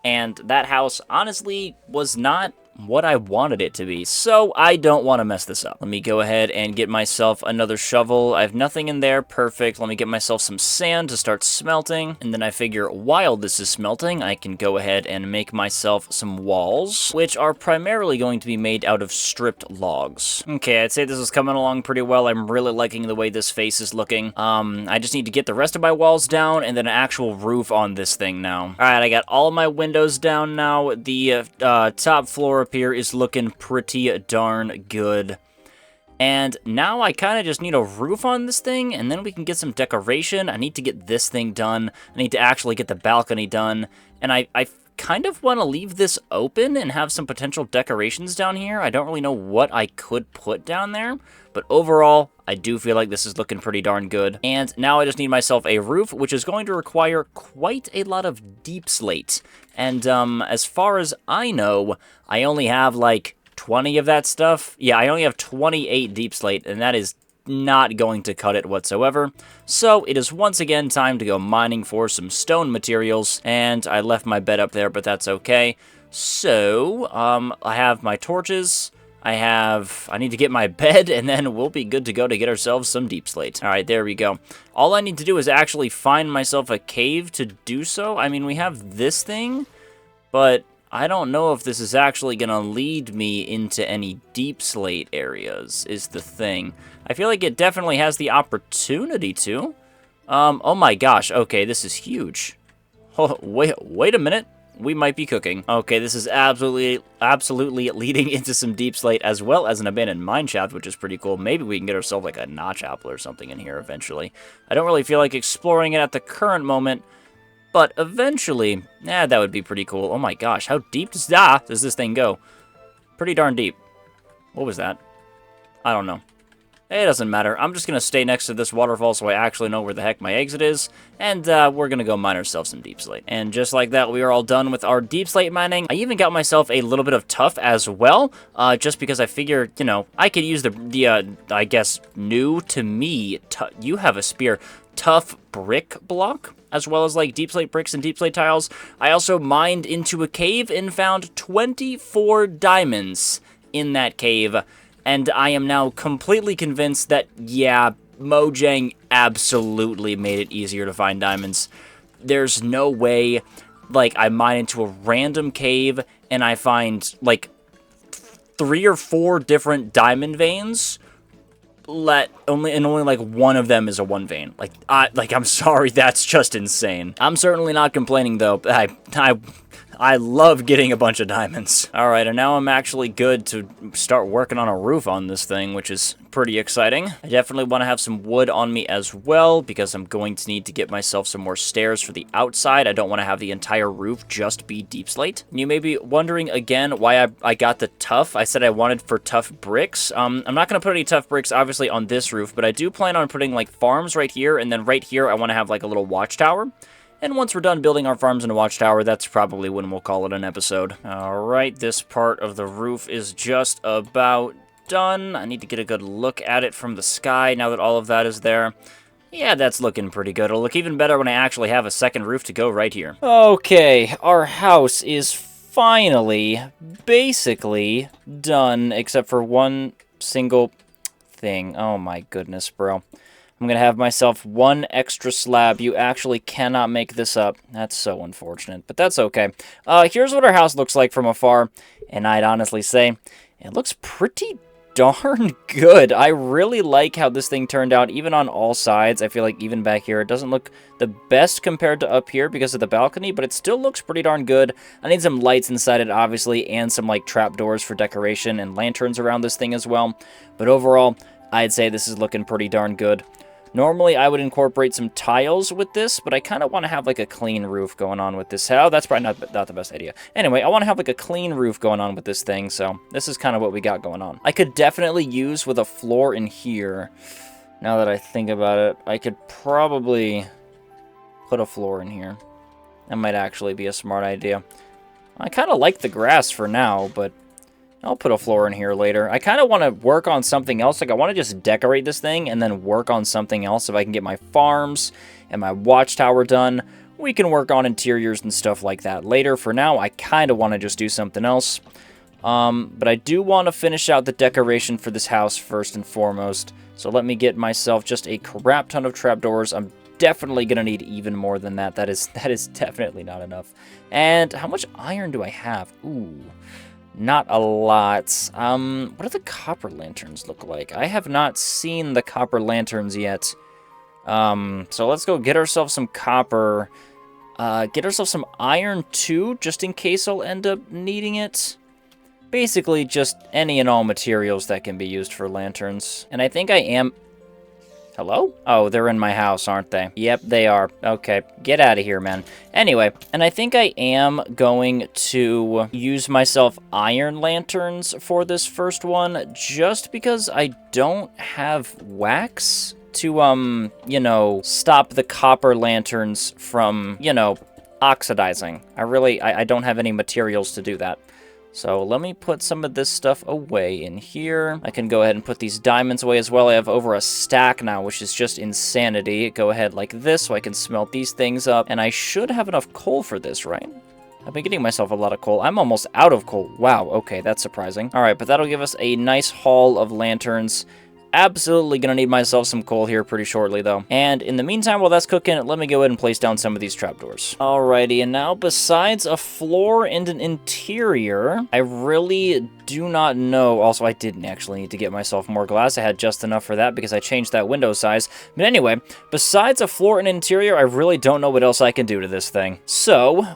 And that house, honestly, was not what I wanted it to be, so I don't want to mess this up. Let me go ahead and get myself another shovel. I have nothing in there. Perfect. Let me get myself some sand to start smelting, and then I figure while this is smelting, I can go ahead and make myself some walls, which are primarily going to be made out of stripped logs. Okay, I'd say this is coming along pretty well. I'm really liking the way this face is looking. I just need to get the rest of my walls down, and then an actual roof on this thing now. Alright, I got all my windows down now. The top floor up here is looking pretty darn good. And now I kind of just need a roof on this thing, and then we can get some decoration. I need to get this thing done. I need to actually get the balcony done. And I kind of want to leave this open and have some potential decorations down here. I don't really know what I could put down there, but overall, I do feel like this is looking pretty darn good. And now I just need myself a roof, which is going to require quite a lot of deep slate. And as far as I know, I only have like 20 of that stuff. Yeah, I only have 28 deep slate, and that is not going to cut it whatsoever. So it is once again time to go mining for some stone materials, and I left my bed up there, but that's okay. So, I have my torches, I need to get my bed, and then we'll be good to go to get ourselves some deep slate. Alright, there we go. All I need to do is actually find myself a cave to do so. I mean, we have this thing, but I don't know if this is actually going to lead me into any deep slate areas, is the thing. I feel like it definitely has the opportunity to. Oh my gosh, okay, this is huge. Oh, wait a minute. We might be cooking. Okay, this is absolutely leading into some deep slate, as well as an abandoned mine shaft, which is pretty cool. Maybe we can get ourselves like a notch apple or something in here eventually. I don't really feel like exploring it at the current moment, but eventually, that would be pretty cool. Oh my gosh, how deep does this thing go? Pretty darn deep. What was that? I don't know. It doesn't matter. I'm just going to stay next to this waterfall so I actually know where the heck my exit is. And we're going to go mine ourselves some deep slate. And just like that, we are all done with our deep slate mining. I even got myself a little bit of tuff as well. Just because I figure, you know, I could use the I guess, new to me, you have a spear, tough brick block, as well as like deep slate bricks and deep slate tiles. I also mined into a cave and found 24 diamonds in that cave. And I am now completely convinced that, yeah, Mojang absolutely made it easier to find diamonds. There's no way, like, I mine into a random cave and I find, like, 3 or 4 different diamond veins. Only like one of them is a 1 vein. Like, I'm sorry, that's just insane. I'm certainly not complaining, though. I love getting a bunch of diamonds. Alright, and now I'm actually good to start working on a roof on this thing, which is pretty exciting. I definitely want to have some wood on me as well, because I'm going to need to get myself some more stairs for the outside. I don't want to have the entire roof just be deep slate. You may be wondering again why I got the tough. I said I wanted for tough bricks. I'm not going to put any tough bricks, obviously, on this roof, but I do plan on putting, like, farms right here, and then right here I want to have, like, a little watchtower. And once we're done building our farms and a watchtower, that's probably when we'll call it an episode. Alright, this part of the roof is just about done. I need to get a good look at it from the sky now that all of that is there. Yeah, that's looking pretty good. It'll look even better when I actually have a second roof to go right here. Okay, our house is finally, basically, done, except for one single thing. Oh my goodness, bro. I'm going to have myself 1 extra slab. You actually cannot make this up. That's so unfortunate, but that's okay. Here's what our house looks like from afar, and I'd honestly say it looks pretty darn good. I really like how this thing turned out, even on all sides. I feel like even back here, it doesn't look the best compared to up here because of the balcony, but it still looks pretty darn good. I need some lights inside it, obviously, and some, like, trapdoors for decoration and lanterns around this thing as well. But overall, I'd say this is looking pretty darn good. Normally, I would incorporate some tiles with this, but I kind of want to have, like, a clean roof going on with this. Oh, that's probably not the best idea. Anyway, I want to have, like, a clean roof going on with this thing, so this is kind of what we got going on. I could definitely use with a floor in here. Now that I think about it, I could probably put a floor in here. That might actually be a smart idea. I kind of like the grass for now, but I'll put a floor in here later. I kind of want to work on something else. Like, I want to just decorate this thing and then work on something else. If I can get my farms and my watchtower done, we can work on interiors and stuff like that later. For now, I kind of want to just do something else. But I do want to finish out the decoration for this house first and foremost. So let me get myself just a crap ton of trapdoors. I'm definitely going to need even more than that. That is definitely not enough. And how much iron do I have? Ooh. Not a lot. What do the copper lanterns look like? I have not seen the copper lanterns yet. So let's go get ourselves some copper. Get ourselves some iron too, just in case I'll end up needing it. basically just any and all materials that can be used for lanterns. And I think I am... Hello? Oh, they're in my house, aren't they? Yep, they are. Okay, get out of here, man. Anyway, and I think I am going to use myself iron lanterns for this first one, just because I don't have wax to, you know, stop the copper lanterns from, you know, oxidizing. I don't have any materials to do that. So let me put some of this stuff away in here. I can go ahead and put these diamonds away as well. I have over a stack now, which is just insanity. Go ahead like this so I can smelt these things up. And I should have enough coal for this, right? I've been getting myself a lot of coal. I'm almost out of coal. Wow, okay, that's surprising. All right, but that'll give us a nice haul of lanterns. Absolutely gonna need myself some coal here pretty shortly, though. And in the meantime, while that's cooking, let me go ahead and place down some of these trapdoors. Alrighty, and now besides a floor and an interior, I really do not know. Also, I didn't actually need to get myself more glass. I had just enough for that because I changed that window size. But anyway, besides a floor and interior, I really don't know what else I can do to this thing. So,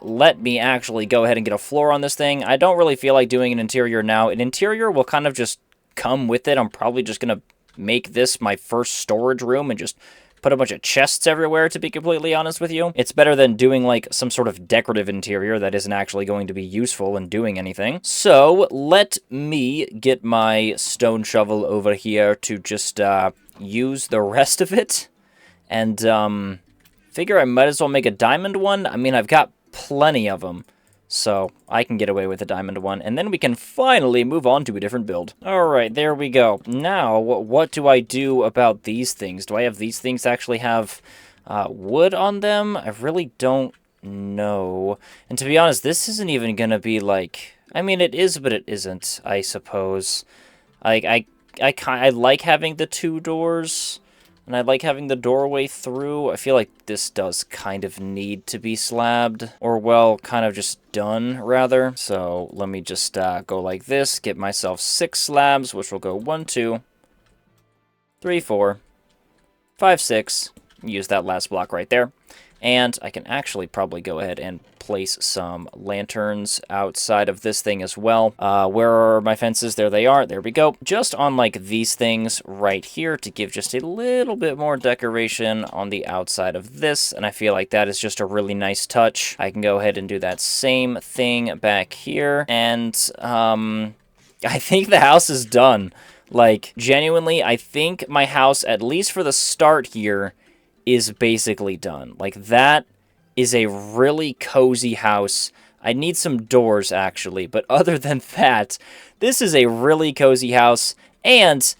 let me actually go ahead and get a floor on this thing. I don't really feel like doing an interior now. An interior will kind of just come with it. I'm probably just gonna make this my first storage room and just put a bunch of chests everywhere, to be completely honest with you. It's better than doing like some sort of decorative interior that isn't actually going to be useful in doing anything. So let me get my stone shovel over here to just use the rest of it, and figure I might as well make a diamond one. I mean, I've got plenty of them, so I can get away with a diamond one, and then we can finally move on to a different build. Alright, there we go. Now, what do I do about these things? Do I have these things actually have wood on them? I really don't know. And to be honest, this isn't even gonna be like... I mean, it is, but it isn't, I suppose. I like having the two doors, and I like having the doorway through. I feel like this does kind of need to be slabbed, or well, kind of just done, rather. So let me just go like this, get myself 6 slabs, which will go 1, 2, 3, 4, 5, 6. Use that last block right there. And I can actually probably go ahead and place some lanterns outside of this thing as well. Where are my fences? There they are. There we go. Just on like these things right here to give just a little bit more decoration on the outside of this. And I feel like that is just a really nice touch. I can go ahead and do that same thing back here. And I think the house is done. Like, genuinely, I think my house, at least for the start here, is basically done. Like, that is a really cozy house. I need some doors, actually, but other than that, this is a really cozy house, and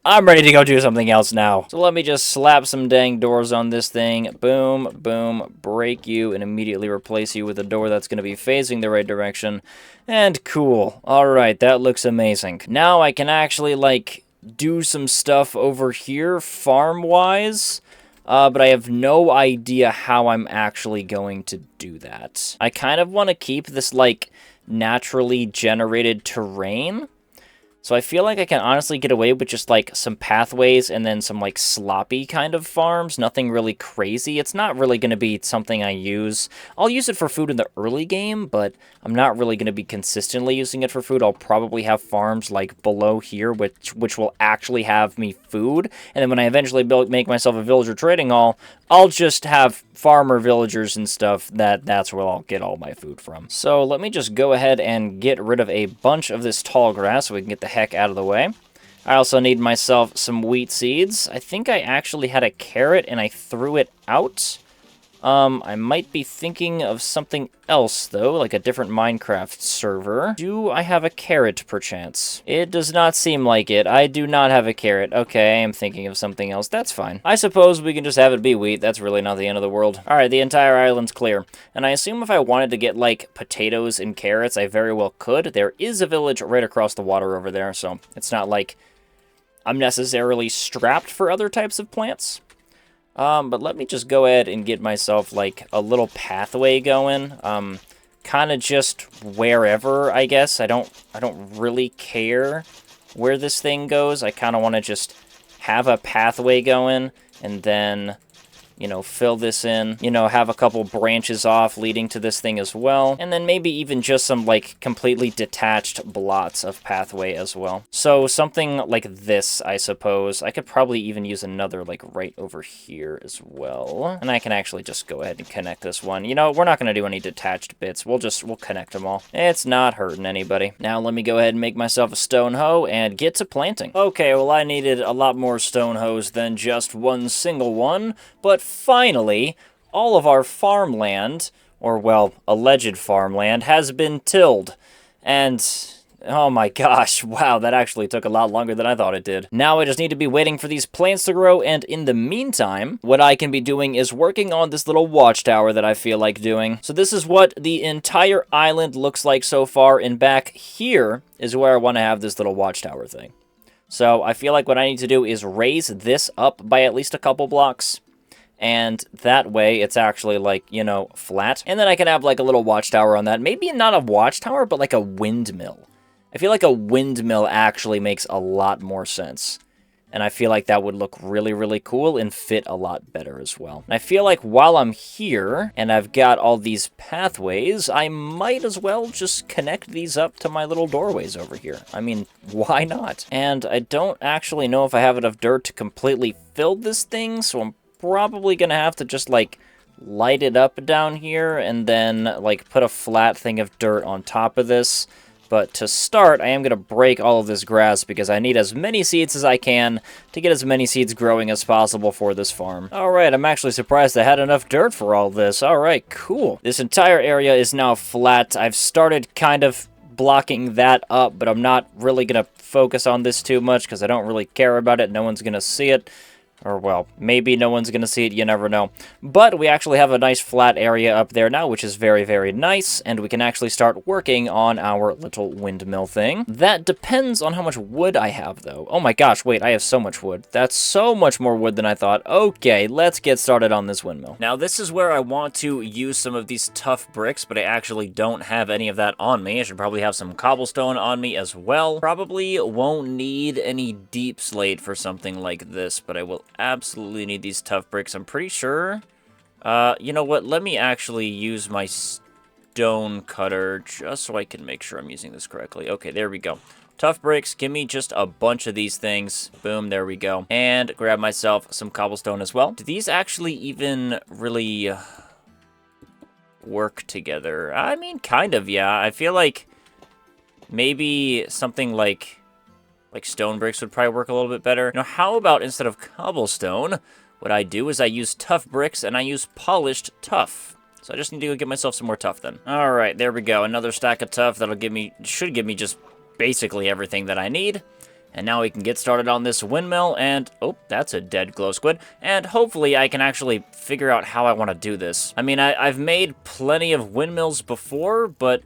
I'm ready to go do something else now. So let me just slap some dang doors on this thing. Boom, boom, break you, and immediately replace you with a door that's going to be facing the right direction. And cool. Alright, that looks amazing. Now I can actually, like, do some stuff over here, farm-wise. But I have no idea how I'm actually going to do that. I kind of want to keep this, like, naturally generated terrain. So I feel like I can honestly get away with just, like, some pathways and then some, like, sloppy kind of farms. Nothing really crazy. It's not really going to be something I use. I'll use it for food in the early game, but I'm not really going to be consistently using it for food. I'll probably have farms, like, below here, which will actually have me food. And then when I eventually make myself a villager trading hall, I'll just have farmer villagers and stuff. That's where I'll get all my food from. So let me just go ahead and get rid of a bunch of this tall grass so we can get the heck out of the way. I also need myself some wheat seeds. I think I actually had a carrot and I threw it out. I might be thinking of something else, though, like a different Minecraft server. Do I have a carrot, perchance? It does not seem like it. I do not have a carrot. Okay, I am thinking of something else. That's fine. I suppose we can just have it be wheat. That's really not the end of the world. Alright, the entire island's clear. And I assume if I wanted to get, like, potatoes and carrots, I very well could. There is a village right across the water over there, so it's not like I'm necessarily strapped for other types of plants. But let me just go ahead and get myself, like, a little pathway going. Kind of just wherever, I guess. I don't really care where this thing goes. I kind of want to just have a pathway going, and then you know, fill this in, you know, have a couple branches off leading to this thing as well, and then maybe even just some, like, completely detached blots of pathway as well. So something like this, I suppose. I could probably even use another, like, right over here as well. And I can actually just go ahead and connect this one. You know, we're not going to do any detached bits. We'll connect them all. It's not hurting anybody. Now let me go ahead and make myself a stone hoe and get to planting. Okay, well, I needed a lot more stone hoes than just one single one, but finally, all of our farmland, or, well, alleged farmland, has been tilled. And oh my gosh, wow, that actually took a lot longer than I thought it did. Now I just need to be waiting for these plants to grow, and in the meantime, what I can be doing is working on this little watchtower that I feel like doing. So this is what the entire island looks like so far, and back here is where I want to have this little watchtower thing. So I feel like what I need to do is raise this up by at least a couple blocks. And that way, it's actually, like, you know, flat. And then I can have, like, a little watchtower on that. Maybe not a watchtower, but, like, a windmill. I feel like a windmill actually makes a lot more sense. And I feel like that would look really, really cool and fit a lot better as well. And I feel like while I'm here, and I've got all these pathways, I might as well just connect these up to my little doorways over here. I mean, why not? And I don't actually know if I have enough dirt to completely fill this thing, so I'm probably gonna have to just, like, light it up down here and then, like, put a flat thing of dirt on top of this. But to start, I am going to break all of this grass because I need as many seeds as I can to get as many seeds growing as possible for this farm. Alright, I'm actually surprised I had enough dirt for all this. Alright, cool. This entire area is now flat. I've started kind of blocking that up, but I'm not really going to focus on this too much because I don't really care about it. No one's going to see it. Or, well, maybe no one's going to see it, you never know. But we actually have a nice flat area up there now, which is very, very nice, and we can actually start working on our little windmill thing. That depends on how much wood I have, though. Oh my gosh, wait, I have so much wood. That's so much more wood than I thought. Okay, let's get started on this windmill. Now, this is where I want to use some of these tough bricks, but I actually don't have any of that on me. I should probably have some cobblestone on me as well. Probably won't need any deep slate for something like this, but I will absolutely need these tough bricks. I'm pretty sure. You know what? Let me actually use my stone cutter just so I can make sure I'm using this correctly. Okay, there we go. Tough bricks. Give me just a bunch of these things. Boom, there we go. And grab myself some cobblestone as well. Do these actually even really work together? I mean, kind of, yeah. I feel like maybe something like stone bricks would probably work a little bit better. Now, how about instead of cobblestone, what I do is I use tough bricks and I use polished tuff. So I just need to go get myself some more tuff then. All right, there we go. Another stack of tuff that'll should give me just basically everything that I need. And now we can get started on this windmill and, oh, that's a dead glow squid. And hopefully I can actually figure out how I want to do this. I mean, I've made plenty of windmills before, but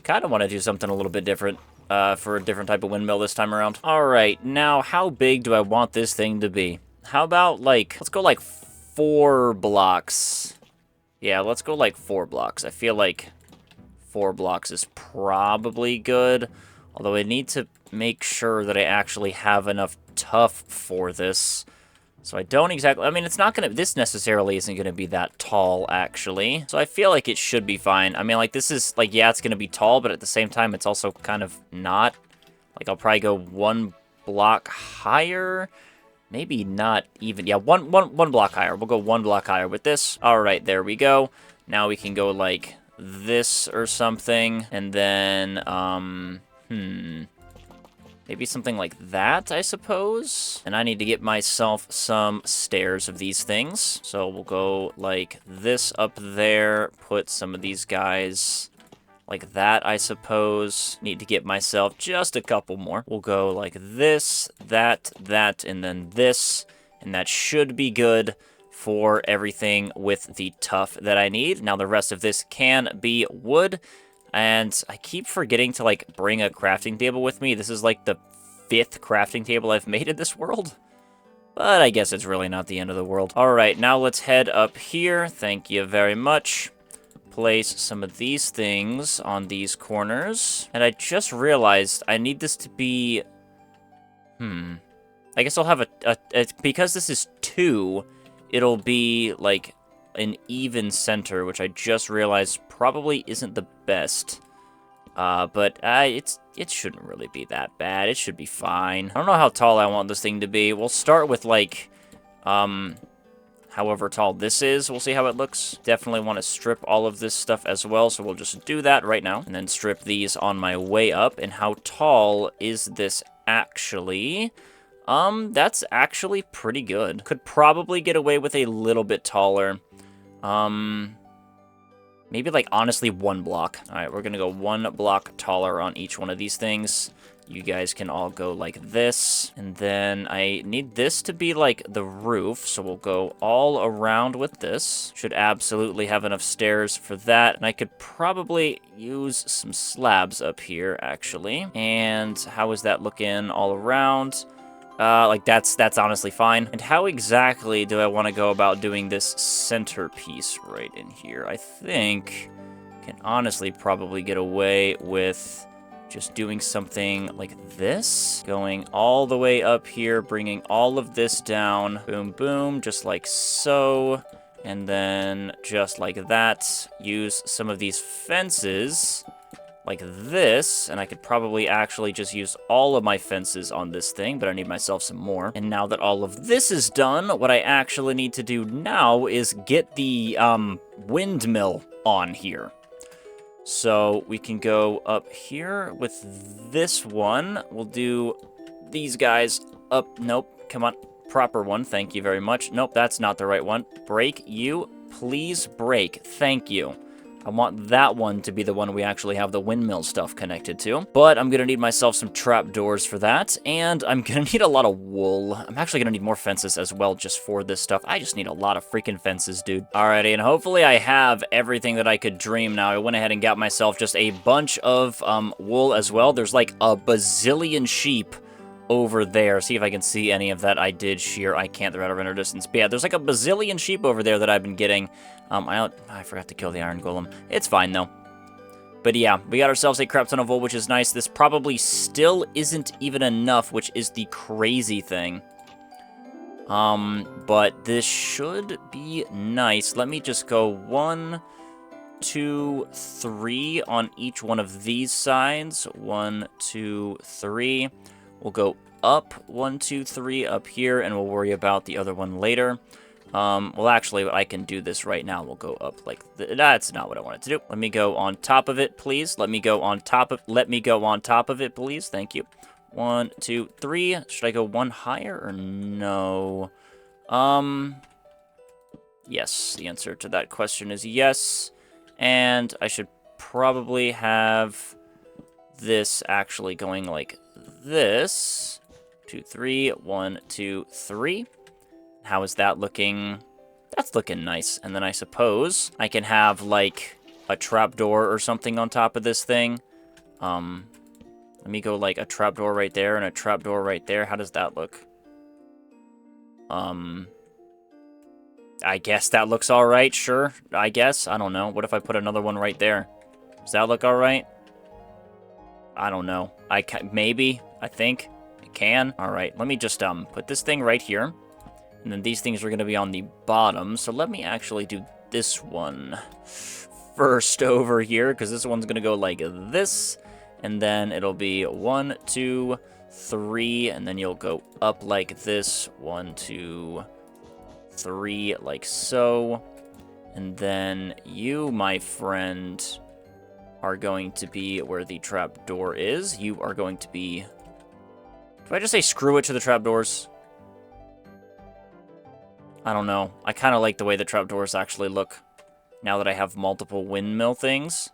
kind of want to do something a little bit different. For a different type of windmill this time around. Alright, now how big do I want this thing to be? How about, like, let's go like 4 blocks. Yeah, let's go like 4 blocks. I feel like 4 blocks is probably good. Although I need to make sure that I actually have enough tuff for this. So I don't exactly, I mean, it's not gonna, this necessarily isn't gonna be that tall, actually. So I feel like it should be fine. I mean, like, this is, like, yeah, it's gonna be tall, but at the same time, it's also kind of not. Like, I'll probably go 1 block higher. Maybe not even, yeah, one block higher. We'll go 1 block higher with this. All right, there we go. Now we can go, like, this or something. And then, maybe something like that, I suppose. And I need to get myself some stairs of these things. So we'll go like this up there, put some of these guys like that, I suppose. Need to get myself just a couple more. We'll go like this, that, and then this. And that should be good for everything with the tuff that I need. Now the rest of this can be wood. And I keep forgetting to, like, bring a crafting table with me. This is, like, the 5th crafting table I've made in this world. But I guess it's really not the end of the world. Alright, now let's head up here. Thank you very much. Place some of these things on these corners. And I just realized I need this to be... I guess I'll have because this is 2, it'll be like an even center, which I just realized probably isn't the best. But it shouldn't really be that bad. It should be fine. I don't know how tall I want this thing to be. We'll start with like, however tall this is. We'll see how it looks. Definitely want to strip all of this stuff as well, so we'll just do that right now. And then strip these on my way up. And how tall is this actually? That's actually pretty good. Could probably get away with a little bit taller. Maybe, like, honestly, 1 block. All right, we're going to go 1 block taller on each one of these things. You guys can all go like this. And then I need this to be, like, the roof. So we'll go all around with this. Should absolutely have enough stairs for that. And I could probably use some slabs up here, actually. And how is that looking all around? Like, that's honestly fine. And how exactly do I want to go about doing this centerpiece right in here? I think I can honestly probably get away with just doing something like this. Going all the way up here, bringing all of this down. Boom, boom, just like so. And then just like that, use some of these fences like this, and I could probably actually just use all of my fences on this thing, but I need myself some more. And now that all of this is done, what I actually need to do now is get the windmill on here. So we can go up here with this one. We'll do these guys up. Nope, come on, proper one, thank you very much. Nope, that's not the right one. Break, you, please break, thank you. I want that one to be the one we actually have the windmill stuff connected to. But I'm going to need myself some trapdoors for that, and I'm going to need a lot of wool. I'm actually going to need more fences as well just for this stuff. I just need a lot of freaking fences, dude. Alrighty, and hopefully I have everything that I could dream now. I went ahead and got myself just a bunch of wool as well. There's like a bazillion sheep over there. See if I can see any of that. I did shear. I can't. They're out of render distance. But yeah, there's like a bazillion sheep over there that I've been getting. I forgot to kill the iron golem. It's fine, though. But yeah, we got ourselves a crap ton of wool, which is nice. This probably still isn't even enough, which is the crazy thing. But this should be nice. Let me just go 1, 2, 3 on each one of these sides. 1, 2, 3. We'll go up 1, 2, 3 up here, and we'll worry about the other one later. Well, actually, I can do this right now. We'll go up like that's not what I wanted to do. Let me go on top of it, please. Let me go on top of it, please. Thank you. 1, 2, 3. Should I go 1 higher or no? Yes. The answer to that question is yes. And I should probably have this actually going like this. 2, 3. 1, 2, 3. How is that looking? That's looking nice. And then I suppose I can have like a trapdoor or something on top of this thing. Let me go like a trapdoor right there and a trapdoor right there. How does that look? I guess that looks all right. Sure, I guess. I don't know. What if I put another one right there? Does that look all right? I don't know. Maybe. I think it can. All right. Let me just put this thing right here. And then these things are going to be on the bottom. So let me actually do this one first over here, because this one's going to go like this. And then it'll be 1, 2, 3. And then you'll go up like this. 1, 2, 3, like so. And then you, my friend, are going to be where the trapdoor is. You are going to be... Do I just say screw it to the trapdoors? I don't know. I kind of like the way the trapdoors actually look now that I have multiple windmill things.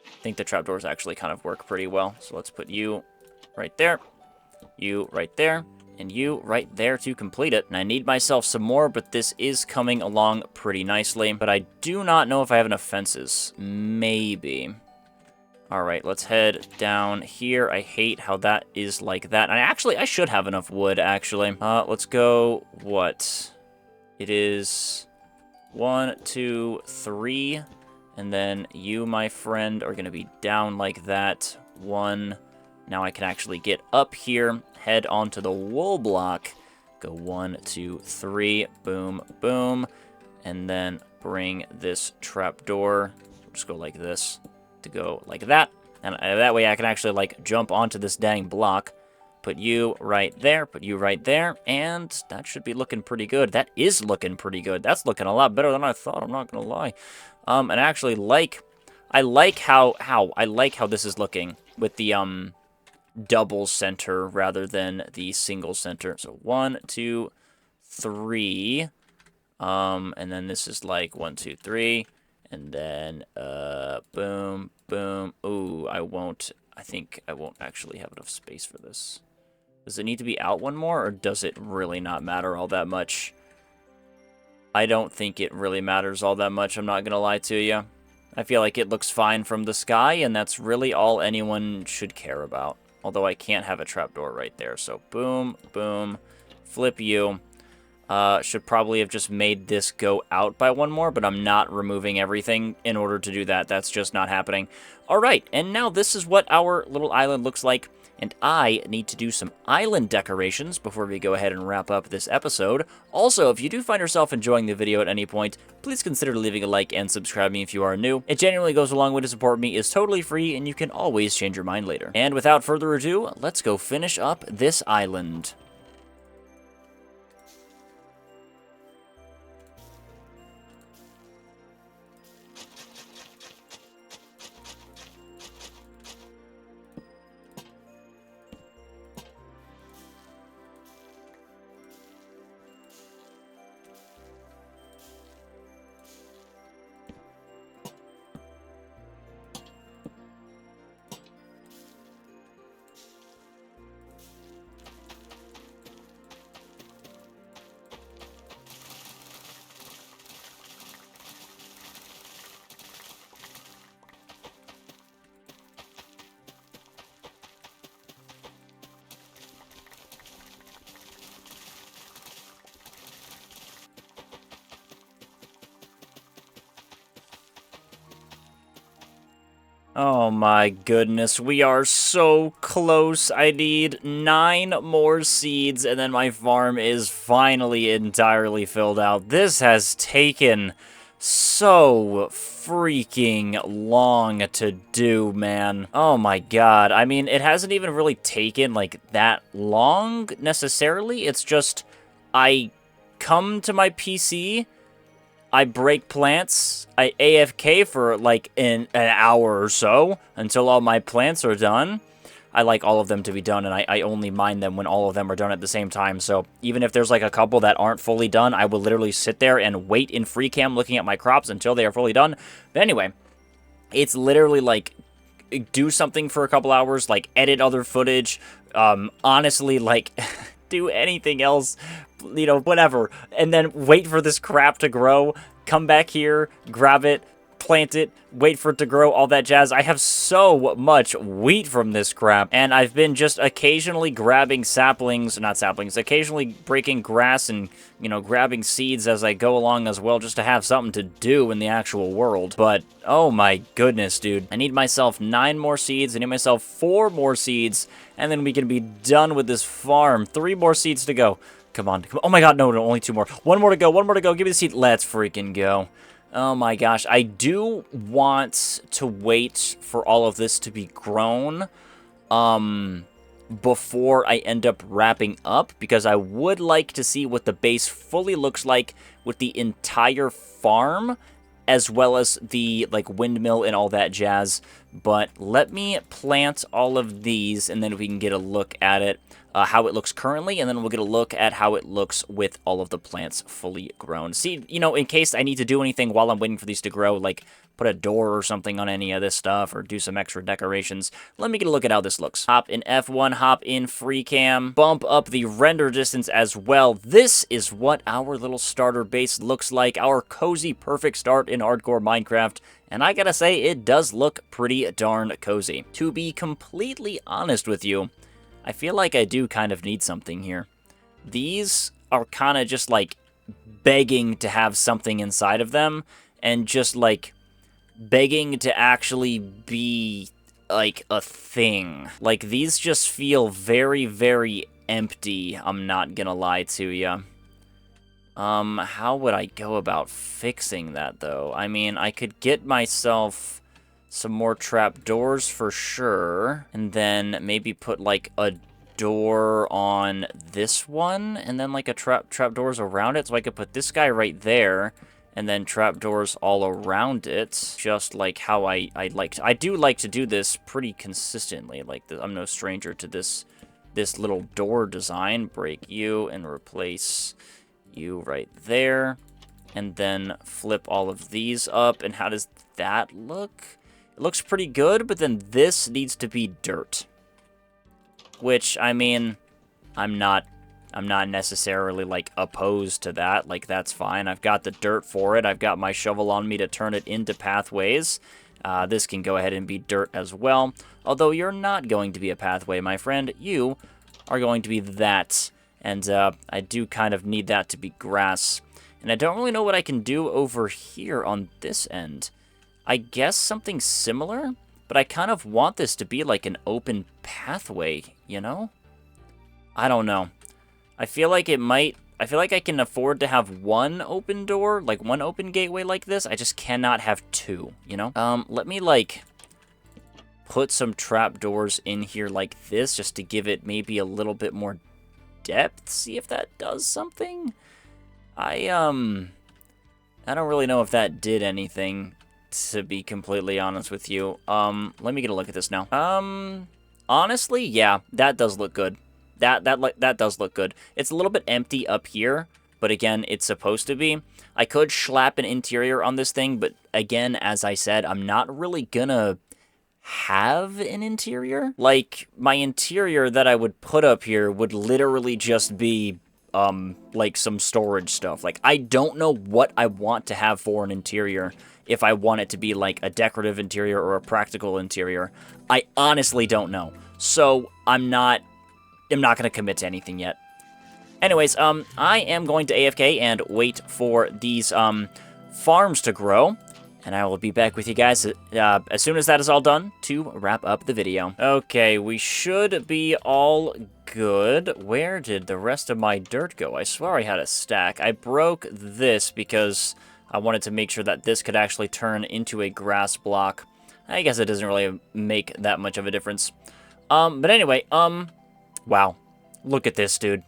I think the trapdoors actually kind of work pretty well. So let's put you right there, you right there, and you right there to complete it. And I need myself some more, but this is coming along pretty nicely. But I do not know if I have enough fences. Maybe. All right, let's head down here. I hate how that is like that. And I should have enough wood, actually. Let's go, what? It is 1, 2, 3, and then you, my friend, are going to be down like that. 1. Now I can actually get up here, head onto the wool block, Go 1, 2, 3. Boom, boom. And then bring this trapdoor. Just go like this to go like that. And that way I can actually, like, jump onto this dang block. Put you right there, put you right there, and that should be looking pretty good. That is looking pretty good. That's looking a lot better than I thought, I'm not gonna lie. And actually, I like how this is looking with the, double center rather than the single center. So 1, 2, 3. And then this is like 1, 2, 3. And then, boom, boom. Ooh, I think I won't actually have enough space for this. Does it need to be out one more, or does it really not matter all that much? I don't think it really matters all that much, I'm not gonna lie to you. I feel like it looks fine from the sky, and that's really all anyone should care about. Although I can't have a trapdoor right there, so boom, boom, flip you. Should probably have just made this go out by one more, but I'm not removing everything in order to do that. That's just not happening. Alright, and now this is what our little island looks like, and I need to do some island decorations before we go ahead and wrap up this episode. Also, if you do find yourself enjoying the video at any point, please consider leaving a like and subscribing if you are new. It genuinely goes a long way to support me, is totally free, and you can always change your mind later. And without further ado, let's go finish up this island. Oh my goodness, we are so close. I need 9 more seeds, and then my farm is finally entirely filled out. This has taken so freaking long to do, man. Oh my god. I mean, it hasn't even really taken, like, that long, necessarily. It's just, I come to my PC, I break plants, I AFK for like an hour or so until all my plants are done. I like all of them to be done, and I only mine them when all of them are done at the same time. So even if there's like a couple that aren't fully done, I will literally sit there and wait in free cam looking at my crops until they are fully done. But anyway, it's literally like do something for a couple hours, like edit other footage, honestly, like do anything else, you know, whatever, and then wait for this crap to grow, come back here, grab it, plant it, wait for it to grow, all that jazz. I have so much wheat from this crap, and I've been just occasionally grabbing saplings, not saplings, occasionally breaking grass and, you know, grabbing seeds as I go along as well, just to have something to do in the actual world. But, oh my goodness, dude. I need myself 9 more seeds, I need myself 4 more seeds, and then we can be done with this farm. 3 more seeds to go. Come on. Oh my god, no, only 2 more. 1 more to go, 1 more to go. Give me the seed. Let's freaking go. Oh my gosh. I do want to wait for all of this to be grown before I end up wrapping up, because I would like to see what the base fully looks like with the entire farm, as well as the, like, windmill and all that jazz. But let me plant all of these, and then we can get a look at it, how it looks currently, and then we'll get a look at how it looks with all of the plants fully grown. See, you know, in case I need to do anything while I'm waiting for these to grow, like put a door or something on any of this stuff, or do some extra decorations, let me get a look at how this looks. Hop in F1, hop in free cam, bump up the render distance as well. This is what our little starter base looks like, our cozy, perfect start in hardcore Minecraft. And I gotta say, it does look pretty darn cozy. To be completely honest with you, I feel like I do kind of need something here. These are kind of just, like, begging to have something inside of them, and just, like, begging to actually be, like, a thing. Like, these just feel very, very empty, I'm not gonna lie to you. How would I go about fixing that, though? I mean, I could get myself some more trapdoors for sure, and then maybe put, like, a door on this one, and then, like, a trapdoors around it, so I could put this guy right there, and then trapdoors all around it, just like how I like to. I do like to do this pretty consistently, like, I'm no stranger to this little door design. Break you and replace you right there, and then flip all of these up, and how does that look? It looks pretty good, but then this needs to be dirt. Which, I mean, I'm not necessarily, like, opposed to that. Like, that's fine. I've got the dirt for it. I've got my shovel on me to turn it into pathways. This can go ahead and be dirt as well. Although you're not going to be a pathway, my friend. You are going to be that. And I do kind of need that to be grass. And I don't really know what I can do over here on this end. I guess something similar? But I kind of want this to be like an open pathway, you know? I don't know. I feel like I can afford to have one open door, like one open gateway like this. I just cannot have two, you know? Let me, like, put some trapdoors in here like this just to give it maybe a little bit more depth. See if that does something. I don't really know if that did anything, to be completely honest with you. Let me get a look at this now. Honestly, yeah, that does look good. That does look good. It's a little bit empty up here, but again, it's supposed to be. I could slap an interior on this thing, but again, as I said, I'm not really gonna have an interior. Like, my interior that I would put up here would literally just be, like, some storage stuff. Like, I don't know what I want to have for an interior. If I want it to be, like, a decorative interior or a practical interior. I honestly don't know. So, I'm not going to commit to anything yet. Anyways, I am going to AFK and wait for these, farms to grow. And I will be back with you guys as soon as that is all done to wrap up the video. Okay, we should be all good. Where did the rest of my dirt go? I swear I had a stack. I broke this because I wanted to make sure that this could actually turn into a grass block. I guess it doesn't really make that much of a difference. But anyway, wow. Look at this, dude.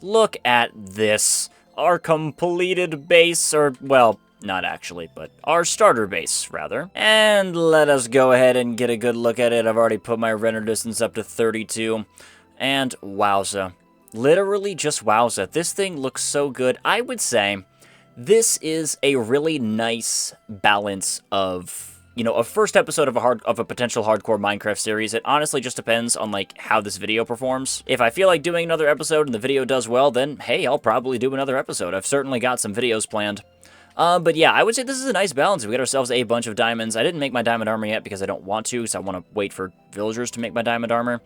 Look at this. Our completed base, or, well, not actually, but our starter base, rather. And let us go ahead and get a good look at it. I've already put my render distance up to 32. And wowza. Literally just wowza. This thing looks so good. I would say this is a really nice balance of, you know, a first episode of a potential hardcore Minecraft series. It honestly just depends on, like, how this video performs. If I feel like doing another episode and the video does well, then, hey, I'll probably do another episode. I've certainly got some videos planned. But yeah, I would say this is a nice balance. We got ourselves a bunch of diamonds. I didn't make my diamond armor yet because I don't want to, because I want to wait for villagers to make my diamond armor.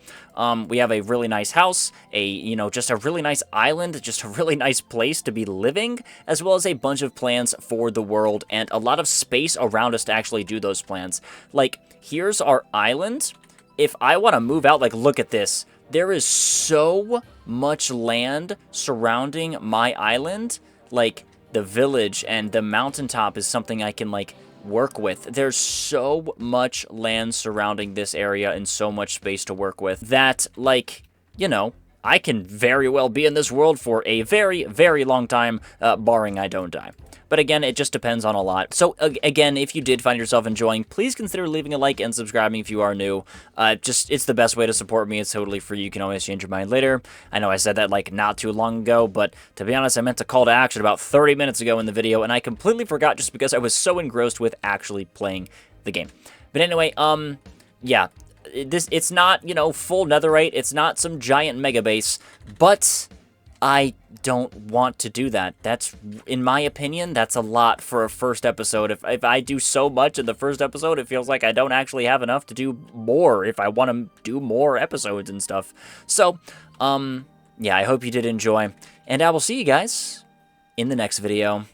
We have a really nice house, you know, just a really nice island, just a really nice place to be living, as well as a bunch of plans for the world, and a lot of space around us to actually do those plans. Like, here's our island. If I want to move out, like, look at this. There is so much land surrounding my island, like, the village and the mountaintop is something I can, like, work with. There's so much land surrounding this area and so much space to work with that, like, you know, I can very well be in this world for a very, very long time, barring I don't die. But again, it just depends on a lot. So again, if you did find yourself enjoying, please consider leaving a like and subscribing if you are new. It's the best way to support me. It's totally free. You can always change your mind later. I know I said that, like, not too long ago, but to be honest, I meant to call to action about 30 minutes ago in the video, and I completely forgot just because I was so engrossed with actually playing the game. But anyway, yeah, it's not, you know, full netherite. It's not some giant mega base, but I don't want to do that. That's, in my opinion, that's a lot for a first episode. If I do so much in the first episode, it feels like I don't actually have enough to do more if I want to do more episodes and stuff. So, yeah, I hope you did enjoy, and I will see you guys in the next video.